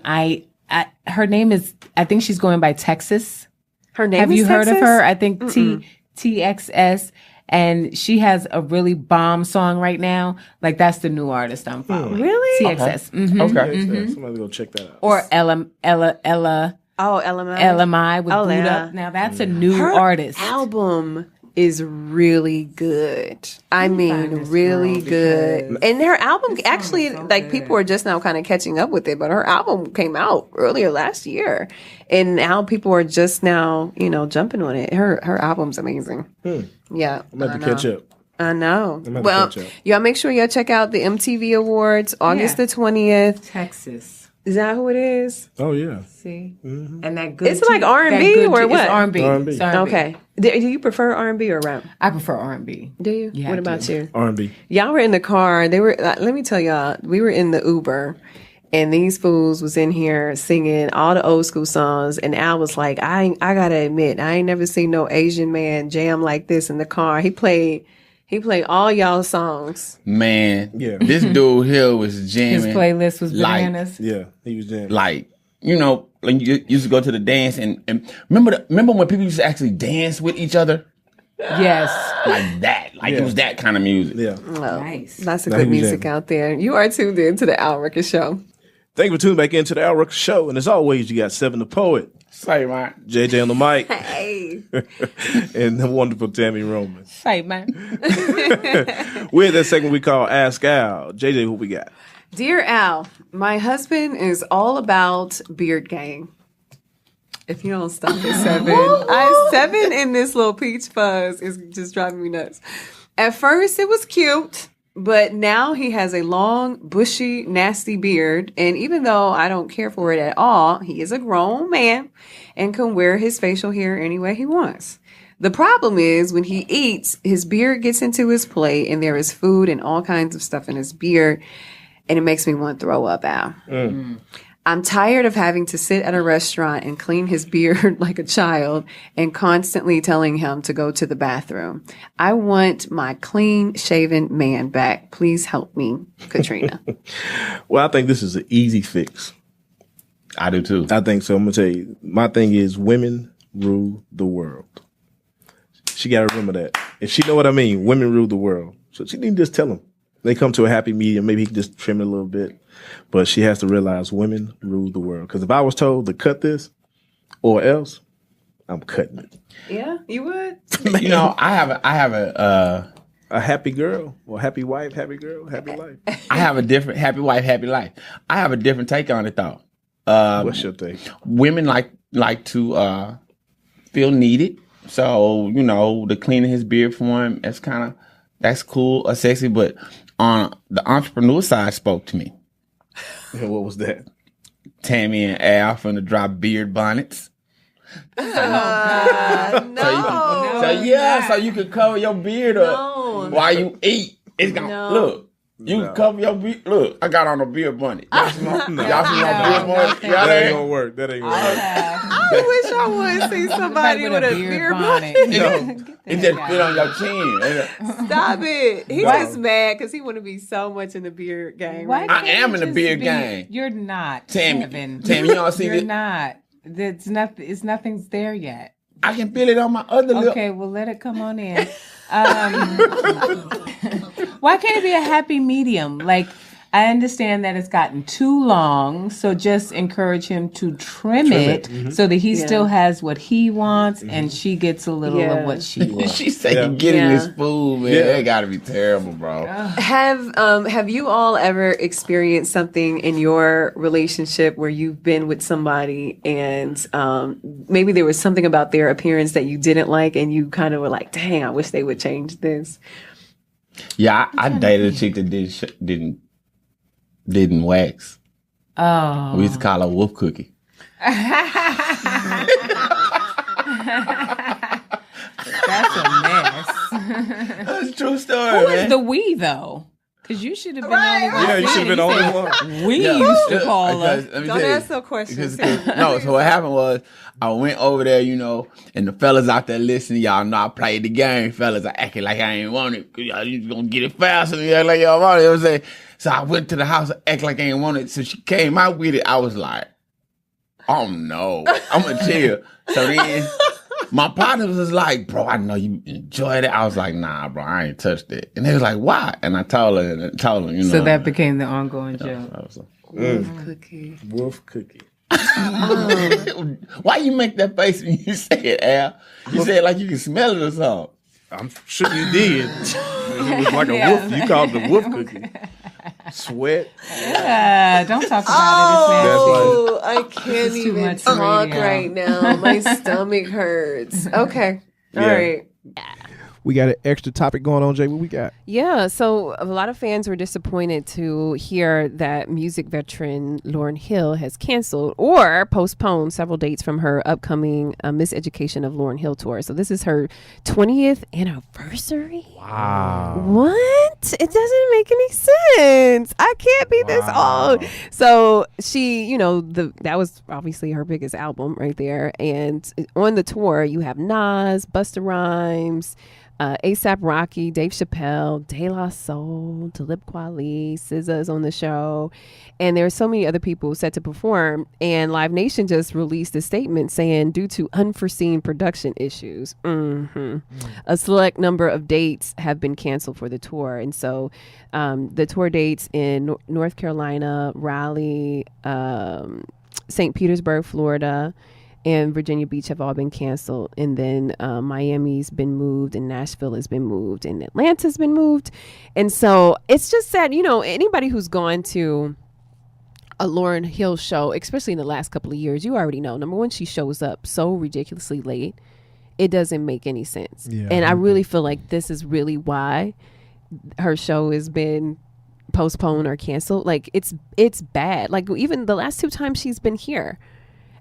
F: her name is, I think she's going by Texas.
C: Her name
F: Have
C: is
F: you heard
C: Texas?
F: of her? I think TXS. And she has a really bomb song right now. Like, that's the new artist I'm following.
C: Really?
F: TXS.
B: Somebody go check that out.
F: Or Ella.
C: Oh, LMI.
F: LMI with Buddha. Now, that's a new artist.
C: Album is really good. I mean, really good. And her album, actually, like, people are just now kind of catching up with it, but her album came out earlier last year. And now people are just now, jumping on it. Her album's amazing. Yeah.
B: I'm about to catch up.
C: I know. Well, y'all make sure y'all check out the MTV Awards, August the 20th.
F: Texas.
C: Is that who it is?
B: Oh, yeah.
F: See? Mm-hmm. And that good.
C: It's like R&B or what?
F: It's R&B.
B: R&B.
C: Okay. Do you prefer R&B or rap?
F: I prefer R&B.
C: Do you?
F: Yeah,
C: what about you?
B: R&B.
C: Y'all were in the car. Let me tell y'all, we were in the Uber. And these fools was in here singing all the old school songs. And Al was like, I gotta admit, I ain't never seen no Asian man jam like this in the car. He played all y'all songs.
D: Man,
B: yeah.
D: This dude here was jamming.
F: His playlist was bananas.
B: Yeah, he was jamming.
D: Like, like you used to go to the dance and remember when people used to actually dance with each other?
F: Yes.
D: Like that. Like it was that kind of music.
B: Yeah.
C: Well,
F: nice.
C: Lots of good music out there. You are tuned in to the Al Rucker Show.
B: Thank you for tuning back into the Al Rucker Show. And as always, you got Seven the Poet.
D: Say, man.
B: JJ on the mic.
C: Hey.
B: And the wonderful Tami Roman.
F: Say, man.
B: We're at that segment we call Ask Al. JJ, who we got?
C: Dear Al, my husband is all about beard gang. If you don't stop at 7. 7 in this little peach fuzz is just driving me nuts. At first, it was cute. But now he has a long, bushy, nasty beard. And even though I don't care for it at all, he is a grown man and can wear his facial hair any way he wants. The problem is when he eats, his beard gets into his plate and there is food and all kinds of stuff in his beard. And it makes me want to throw up, Al. I'm tired of having to sit at a restaurant and clean his beard like a child and constantly telling him to go to the bathroom. I want my clean-shaven man back. Please help me, Katrina.
B: Well, I think this is an easy fix.
D: I do too.
B: I think so. I'm going to tell you. My thing is women rule the world. She got to remember that. If she know what I mean, women rule the world. So she need to just tell him. They come to a happy medium. Maybe he can just trim it a little bit. But she has to realize women rule the world. Because if I was told to cut this or else, I'm cutting it.
C: Yeah, you would?
D: I have a
B: happy girl or happy wife, happy girl, happy life.
D: I have a different happy wife, happy life. I have a different take on it though.
B: What's your take?
D: Women like to feel needed. So, the cleaning his beard for him, that's cool or sexy. But on the entrepreneur side spoke to me.
B: And what was that?
D: Tami and Al finna drop beard bonnets.
C: No.
D: So you can cover your beard up while you eat. It's gonna look. You can cover your beard. Look, I got on a beard bonnet. Y'all see my beard bonnet?
B: That ain't gonna work. That ain't gonna work.
C: I wish I would see somebody with a beard bonnet.
D: It just fit on your chin.
C: Stop it. He's just mad because he want to be so much in the beard gang.
F: Right?
D: I am in the beard gang.
F: You're not.
D: Tami, you don't see
F: You're
D: this?
F: not. It's nothing's there yet.
D: I can feel it on my other lip.
F: Okay, well, let it come on in. Why can't it be a happy medium? Like, I understand that it's gotten too long, so just encourage him to trim it so that he still has what he wants and she gets a little of what she wants.
D: She's saying getting this food, man. That gotta be terrible, bro.
C: Have you all ever experienced something in your relationship where you've been with somebody and maybe there was something about their appearance that you didn't like and you kind of were like, dang, I wish they would change this?
D: Yeah, I dated a chick that didn't wax.
F: Oh.
D: We used to call her wolf cookie.
F: That's a mess.
D: That's a true story,
F: Who
D: man.
F: is the we, though? Because you should have been on the
B: Yeah, you should have been on the one.
F: We used to call her.
C: Don't ask no questions.
D: No, so what happened was I went over there, and the fellas out there listening, y'all know I played the game, fellas. I acted like I ain't want it. Y'all just gonna get it fast and act like y'all want it. You know what I'm saying? So I went to the house and act like I ain't want it. So she came out with it. I was like, oh no, I'm gonna chill. So then my partner was like, bro, I know you enjoyed it. I was like, nah, bro, I ain't touched it. And they was like, why? And I told her,
F: So that became the ongoing joke.
C: Wolf cookie.
B: Wolf cookie.
D: Why you make that face when you say it, Al? You say it like you can smell it or something.
G: I'm sure you did. It was like a wolf. You called it a wolf cookie. Sweat.
F: Don't talk about
C: it. I can't even talk right now. My stomach hurts. Okay. All right.
B: We got an extra topic going on, Jay. What we got?
C: Yeah, so a lot of fans were disappointed to hear that music veteran Lauryn Hill has canceled or postponed several dates from her upcoming Miseducation of Lauryn Hill tour. So this is her 20th anniversary.
D: Wow.
C: What? It doesn't make any sense. I can't be this old. So she, that was obviously her biggest album right there. And on the tour, you have Nas, Busta Rhymes, A$AP Rocky, Dave Chappelle, De La Soul, Talib Kweli, SZA is on the show, and there are so many other people set to perform. And Live Nation just released a statement saying, due to unforeseen production issues, a select number of dates have been canceled for the tour. And so the tour dates in North Carolina, Raleigh, St. Petersburg, Florida, and Virginia Beach have all been canceled. And then Miami's been moved, and Nashville has been moved, and Atlanta's been moved. And so it's just sad, anybody who's gone to a Lauryn Hill show, especially in the last couple of years, you already know, number one, she shows up so ridiculously late. It doesn't make any sense. Yeah, and I really feel like this is really why her show has been postponed or canceled. Like, it's bad. Like, even the last 2 times she's been here.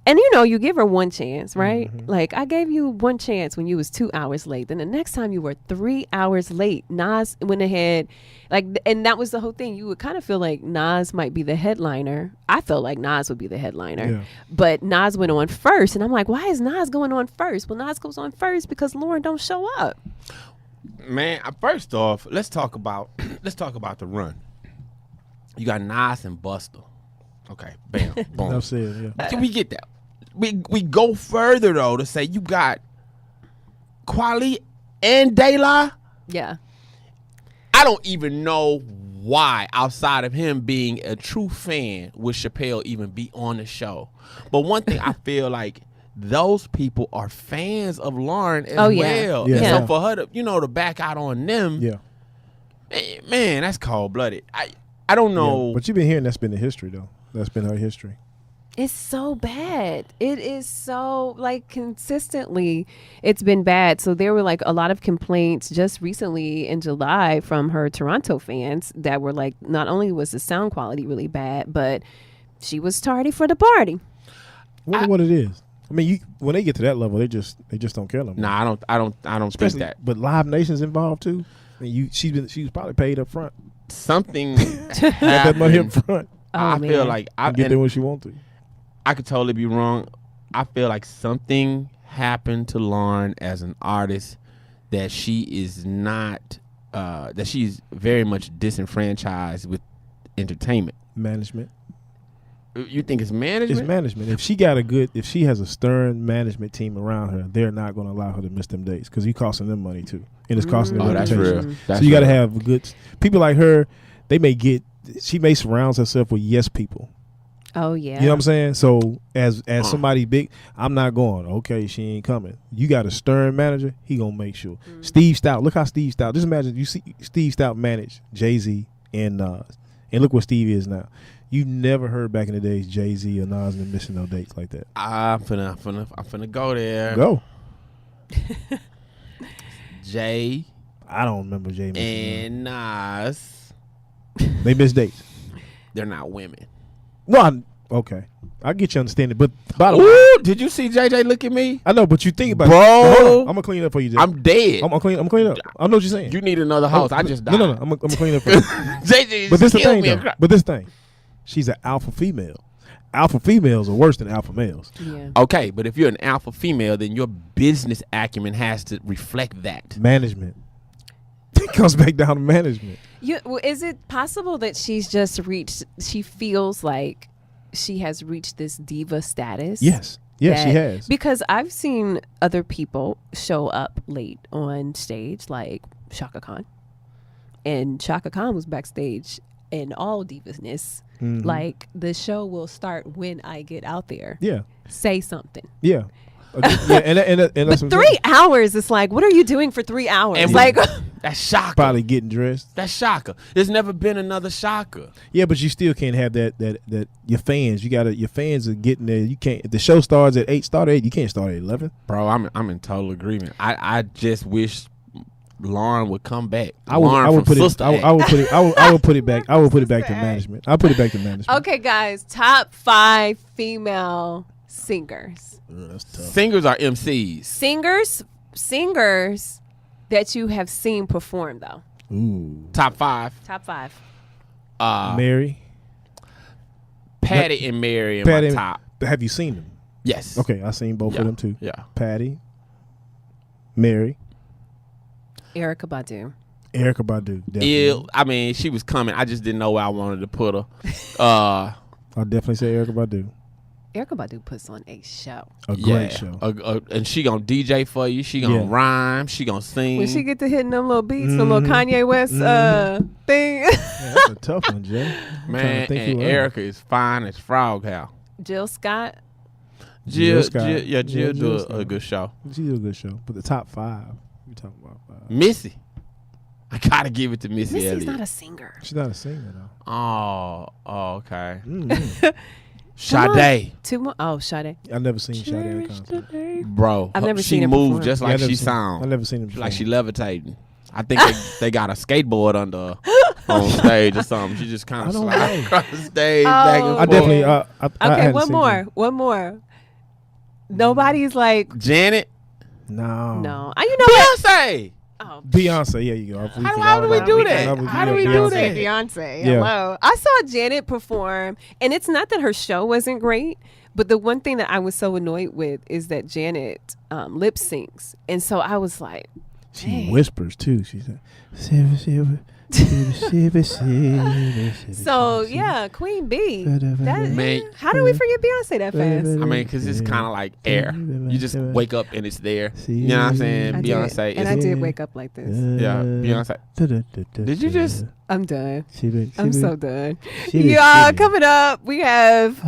C: And you give her one chance, right? Mm-hmm. Like, I gave you one chance when you was 2 hours late. Then the next time you were 3 hours late. Nas went ahead, and that was the whole thing. You would kind of feel like Nas might be the headliner. I felt like Nas would be the headliner, but Nas went on first, and I'm like, why is Nas going on first? Well, Nas goes on first because Lauryn don't show up.
D: Man, first off, let's talk about the run. You got Nas and Busta. Okay, bam, boom.
B: No saying, yeah.
D: Can we get that? We go further though to say you got Kweli and De La.
C: Yeah.
D: I don't even know why, outside of him being a true fan, would Chappelle even be on the show. But one thing I feel like those people are fans of Lauryn as well.
B: Yeah.
D: So for her to to back out on them, man, that's cold blooded. I don't know.
B: Yeah, but you've been hearing that's been the history though. That's been her history.
C: It's so bad. It is so, consistently, it's been bad. So there were, a lot of complaints just recently in July from her Toronto fans that were not only was the sound quality really bad, but she was tardy for the party.
B: Wonder what it is. I mean, when they get to that level, they just don't care no more.
D: Nah, I don't think that.
B: But Live Nation's involved too. I mean, she was probably paid up front.
D: Something
B: had that money up front.
D: I feel like
B: I get there when she wants to.
D: I could totally be wrong. I feel like something happened to Lauryn as an artist that she is not, that she's very much disenfranchised with entertainment.
B: Management.
D: You think it's management?
B: It's management. If she has a stern management team around her, they're not going to allow her to miss them dates because he's costing them money too. And it's costing them
D: reputation. That's real.
B: So you got to have good people like her. She may surround herself with yes people.
C: Oh yeah.
B: You know what I'm saying? So as somebody big, I'm not going. Okay, she ain't coming. You got a stern manager. He gonna make sure. Steve Stout. Look how Steve Stout. Just imagine you see Steve Stout manage Jay-Z and Nas, and look what Steve is now. You never heard back in the days Jay-Z or Nas been missing no dates like that.
D: I'm finna go there.
B: Go.
D: Jay.
B: I don't remember Jay
D: and Nas.
B: They miss dates.
D: They're not women.
B: No, okay. I get you understanding, but by the way,
D: did you see JJ look at me?
B: I know, but you think about
D: it. Bro,
B: I'm gonna clean up for you, Jay.
D: I'm dead.
B: I'm gonna clean up. I know what you're saying.
D: You need another house. I just died.
B: No. I'm gonna clean up for you.
D: JJ,
B: but this the thing, though. But this thing, she's an alpha female. Alpha females are worse than alpha males.
C: Yeah.
D: Okay, but if you're an alpha female, then your business acumen has to reflect that.
B: Management. It comes back down to management.
C: Is it possible that she feels like she has reached this diva status?
B: Yes. Yes, she has.
C: Because I've seen other people show up late on stage, like Chaka Khan. And Chaka Khan was backstage in all divasness. Mm-hmm. Like, the show will start when I get out there.
B: Yeah.
C: Say something.
B: Yeah. And
C: but 3 hours, it's like, what are you doing for 3 hours?
D: And
C: like,
D: that's shocker.
B: Probably getting dressed.
D: That's shocker. There's never been another shocker.
B: Yeah, but you still can't have that your fans. Your fans are getting there. You can't. If the show starts at 8, start at 8. You can't start at 11.
D: Bro, I'm in total agreement. I just wish Lauren would come back.
B: I would put it back to management. I'll put it back to management.
C: Okay, guys, top 5 female singers.
B: That's tough.
D: Singers are MCs.
C: Singers that you have seen perform though.
B: Ooh.
D: Top 5.
C: Top 5.
B: Mary,
D: Patty and Mary in my top.
B: Have you seen them?
D: Yes.
B: Okay, I seen both of them too.
D: Yeah.
B: Patty, Mary,
C: Erykah Badu.
B: Definitely.
D: I mean, she was coming. I just didn't know where I wanted to put her.
B: I'll definitely say Erykah Badu.
C: Erykah Badu puts on a show.
B: A great show.
D: And she gonna DJ for you. She gonna rhyme. She gonna sing.
C: When she get to hitting them little beats, the little Kanye West thing.
B: Yeah, that's a tough one, Jay.
D: Man, and Erykah is fine as Frog House.
C: Jill Scott.
D: Jill do a good show.
B: She do a good show. But the top 5, we talking about 5.
D: Missy. I gotta give it to Missy
C: Missy's
D: Elliott.
C: not a singer.
B: She's not a singer though.
D: Oh, okay.
B: Mm-hmm.
D: Sade.
C: 2 more. Oh, Sade.
B: I've never seen Sade at a concert.
D: Bro,
C: I've never
D: she
C: seen her
D: moves
C: perform.
D: just like she
B: I've
D: sounds.
B: never seen him.
D: Like she levitating. I think they got a skateboard under her on stage or something. She just kind of slides across the stage back and forth.
B: I definitely.
C: Okay, one more. Nobody's like
B: Janet.
C: No. You know
D: Beyonce.
C: Oh,
B: Beyonce. Yeah, you go.
D: How do we do that? How do we do that?
C: Beyonce. Hello. I saw Janet perform, and it's not that her show wasn't great, but the one thing that I was so annoyed with is that Janet lip syncs, and so I was like,
B: she whispers too. She's like,
C: so yeah, Queen B.
D: Man,
C: how do we forget Beyonce that fast?
D: I mean, because it's kind of like air. You just wake up and it's there. You know what I'm saying? Beyonce.
C: And I did wake up like this.
D: Yeah, Beyonce. Did you just?
C: I'm done. I'm so done.
B: Yeah,
C: coming up, we have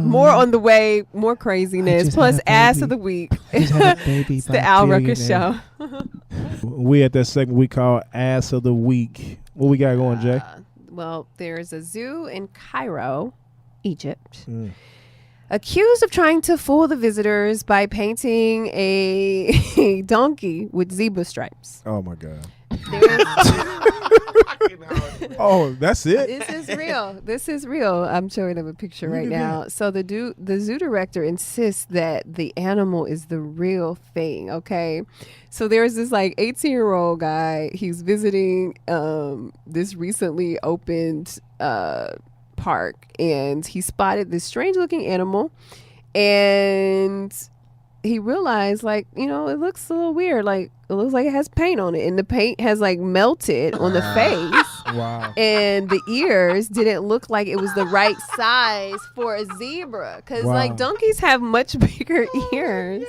C: more on the way, more craziness, plus ass of the week. It's the Al Rucker Show.
B: We at that segment we call Ass of the Week. What we got going, Jay?
C: Well, there's a zoo in Cairo, Egypt, accused of trying to fool the visitors by painting a donkey with zebra stripes.
B: Oh my God. Oh, that's it?
C: This is real. I'm showing them a picture right now. So the zoo director insists that the animal is the real thing. Okay. So there's this like 18-year-old guy. He's visiting this recently opened park, and he spotted this strange looking animal, and he realized, like, it looks a little weird. Like, it looks like it has paint on it, and the paint has like melted on the face.
B: Wow.
C: And the ears didn't look like it was the right size for a zebra, because like donkeys have much bigger ears.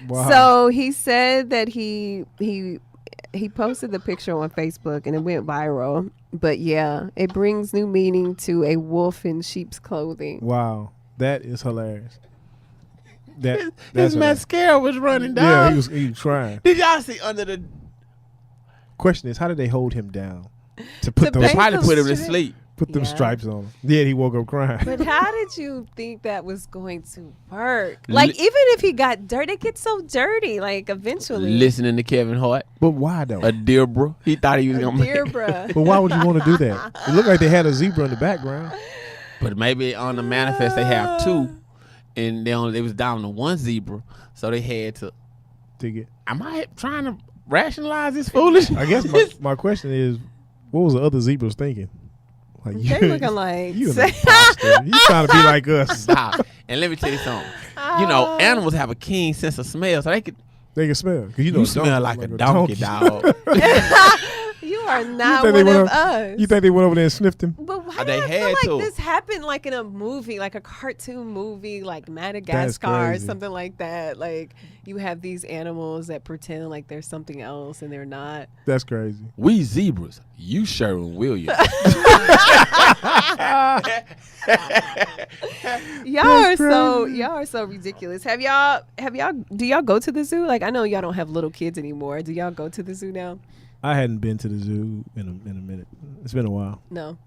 C: Wow. So he said that he posted the picture on Facebook, and it went viral. But yeah, it brings new meaning to a wolf in sheep's clothing.
B: Wow, that is hilarious.
D: His mascara was running down.
B: Yeah, he was trying.
D: Did y'all see under the?
B: Question is, how did they hold him down to put those?
D: They probably put him to sleep.
B: Put them stripes on him. Yeah, he woke up crying.
C: But how did you think that was going to work? Like, even if he got dirty, it gets so dirty. Like, eventually.
D: Listening to Kevin Hart.
B: But why though?
D: A Deirdre. He thought he was gonna make it.
B: But why would you want to do that? It looked like they had a zebra in the background.
D: But maybe on the manifest they have 2, and they was down to 1 zebra, so they had to
B: get.
D: Am I trying to rationalize this foolishness?
B: I guess my question is, what was the other zebras thinking? Like,
C: they looking like
B: you trying to be like us.
D: Stop. And let me tell you something. Animals have a keen sense of smell, so they can
B: smell.
D: You smell like a donkey, dog.
C: You are not one of us.
B: You think they went over there and sniffed him?
C: But why
D: They
C: do I
D: had
C: feel
D: to.
C: like this happened like in a movie, like a cartoon movie, like Madagascar or something like that? Like you have these animals that pretend like they're something else and they're not.
B: That's crazy.
D: We zebras. You Sherwin-Williams.
C: Y'all are so ridiculous. Do y'all go to the zoo? Like I know y'all don't have little kids anymore. Do y'all go to the zoo now?
B: I hadn't been to the zoo in a minute. It's been a while.
C: No.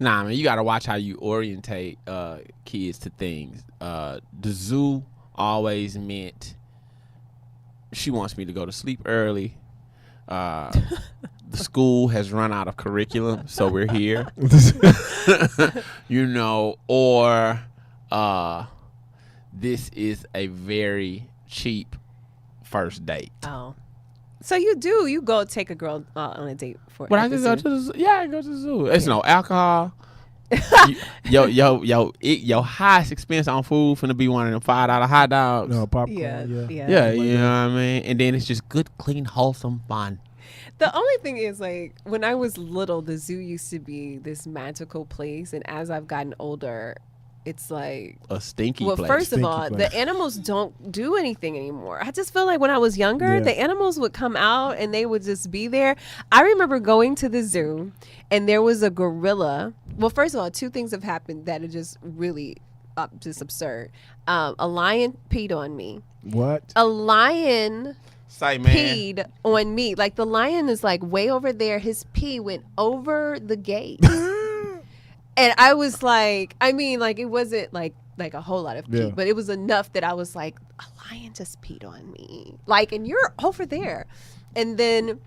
D: Nah, man, you got to watch how you orientate kids to things. The zoo always meant she wants me to go to sleep early. The school has run out of curriculum, so we're here. Or this is a very cheap first date.
C: Oh. So you go take a girl on a date for?
D: But I just go to the zoo. Yeah, I go to the zoo. It's no alcohol. Your highest expense on food finna be one of them $5 hot dogs.
B: No popcorn.
C: Yeah.
D: Yeah, you know what I mean. And then it's just good, clean, wholesome fun.
C: The only thing is, like, when I was little, the zoo used to be this magical place, and as I've gotten older, it's like
D: a stinky
C: well,
D: place.
C: first of all, the animals don't do anything anymore. I just feel like when I was younger, the animals would come out and they would just be there. I remember going to the zoo and there was a gorilla. Well, first of all, two things have happened that are just really just absurd. A lion peed on me.
B: What?
C: A lion
D: Say, man.
C: peed on me. Like the lion is like way over there. His pee went over the gate. And I was like, I mean, like, it wasn't like a whole lot of pee, but it was enough that I was like, a lion just peed on me. Like, and you're over there. And then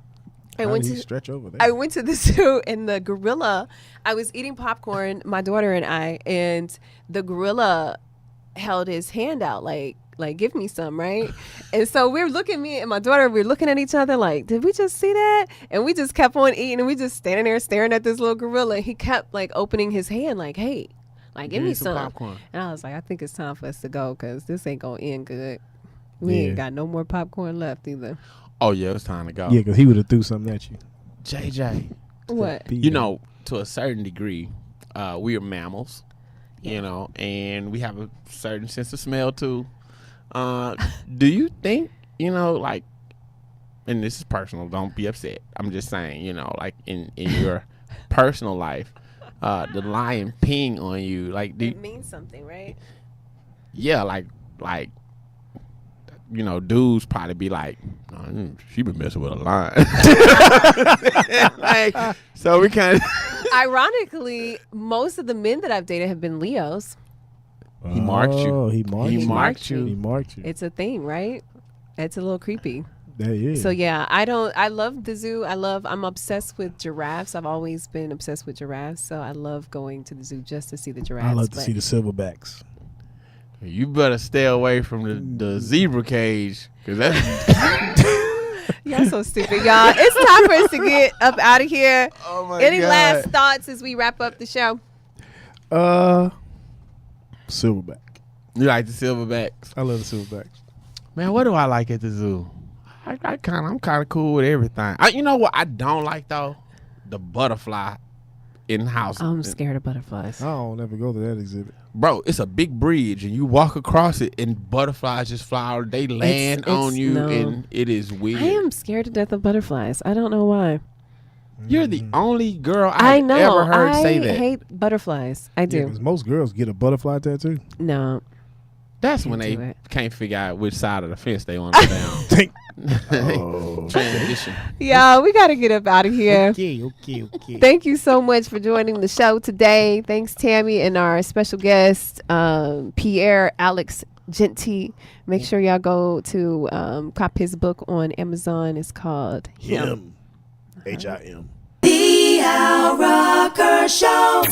C: I went to
B: stretch over there.
C: I went to the zoo and the gorilla, I was eating popcorn, my daughter and I, and the gorilla held his hand out like give me some, right? And so me and my daughter, we're looking at each other like, did we just see that? And we just kept on eating and we just standing there staring at this little gorilla. And he kept like opening his hand like, hey, like give me some
D: popcorn.
C: And I was like, I think it's time for us to go because this ain't gonna end good. We ain't got no more popcorn left either.
D: Oh yeah, it's time to go.
B: Yeah, because he would have threw something at you.
D: JJ,
C: what?
D: To a certain degree, we are mammals, and we have a certain sense of smell too. Do you think, like, and this is personal, don't be upset. I'm just saying, like in your personal life, the lion peeing on you, like,
C: it means something, right?
D: Yeah, like, dudes probably be like, oh, she been messing with a lion. Like, so we kind of.
C: Ironically, most of the men that I've dated have been Leos.
D: He marked you.
B: Oh, he marked you.
D: He
B: marked you.
C: It's a thing, right? It's a little creepy.
B: That is.
C: So yeah, I love the zoo. I'm obsessed with giraffes. I've always been obsessed with giraffes. So I love going to the zoo just to see the giraffes.
B: I love to see the silverbacks.
D: You better stay away from the zebra cage, because that's.
C: Y'all so stupid, y'all. It's time for us to get up out of here.
D: Oh my
C: Any
D: God.
C: last thoughts as we wrap up the show?
B: Silverback.
D: You like the silverbacks?
B: I love the silverbacks.
D: Man, what do I like at the zoo? I'm kind of cool with everything. You know what I don't like though? The butterfly in house.
C: I'm scared of butterflies.
B: I don't ever go to that exhibit.
D: Bro, it's a big bridge and you walk across it and butterflies just fly out. They land on you and it is weird.
C: I am scared to death of butterflies. I don't know why.
D: You're the only girl I've ever heard say that.
C: I hate butterflies. I do.
B: Because most girls get a butterfly tattoo.
C: No.
D: That's when they can't figure out which side of the fence they want to go down. Transition.
C: Yeah, we got to get up out of here.
B: Okay.
C: Thank you so much for joining the show today. Thanks, Tami, and our special guest, Pierre Alex Jeanty. Make sure y'all go to cop his book on Amazon. It's called Him.
B: Him. H-I-M.
A: The Al Rucker Show.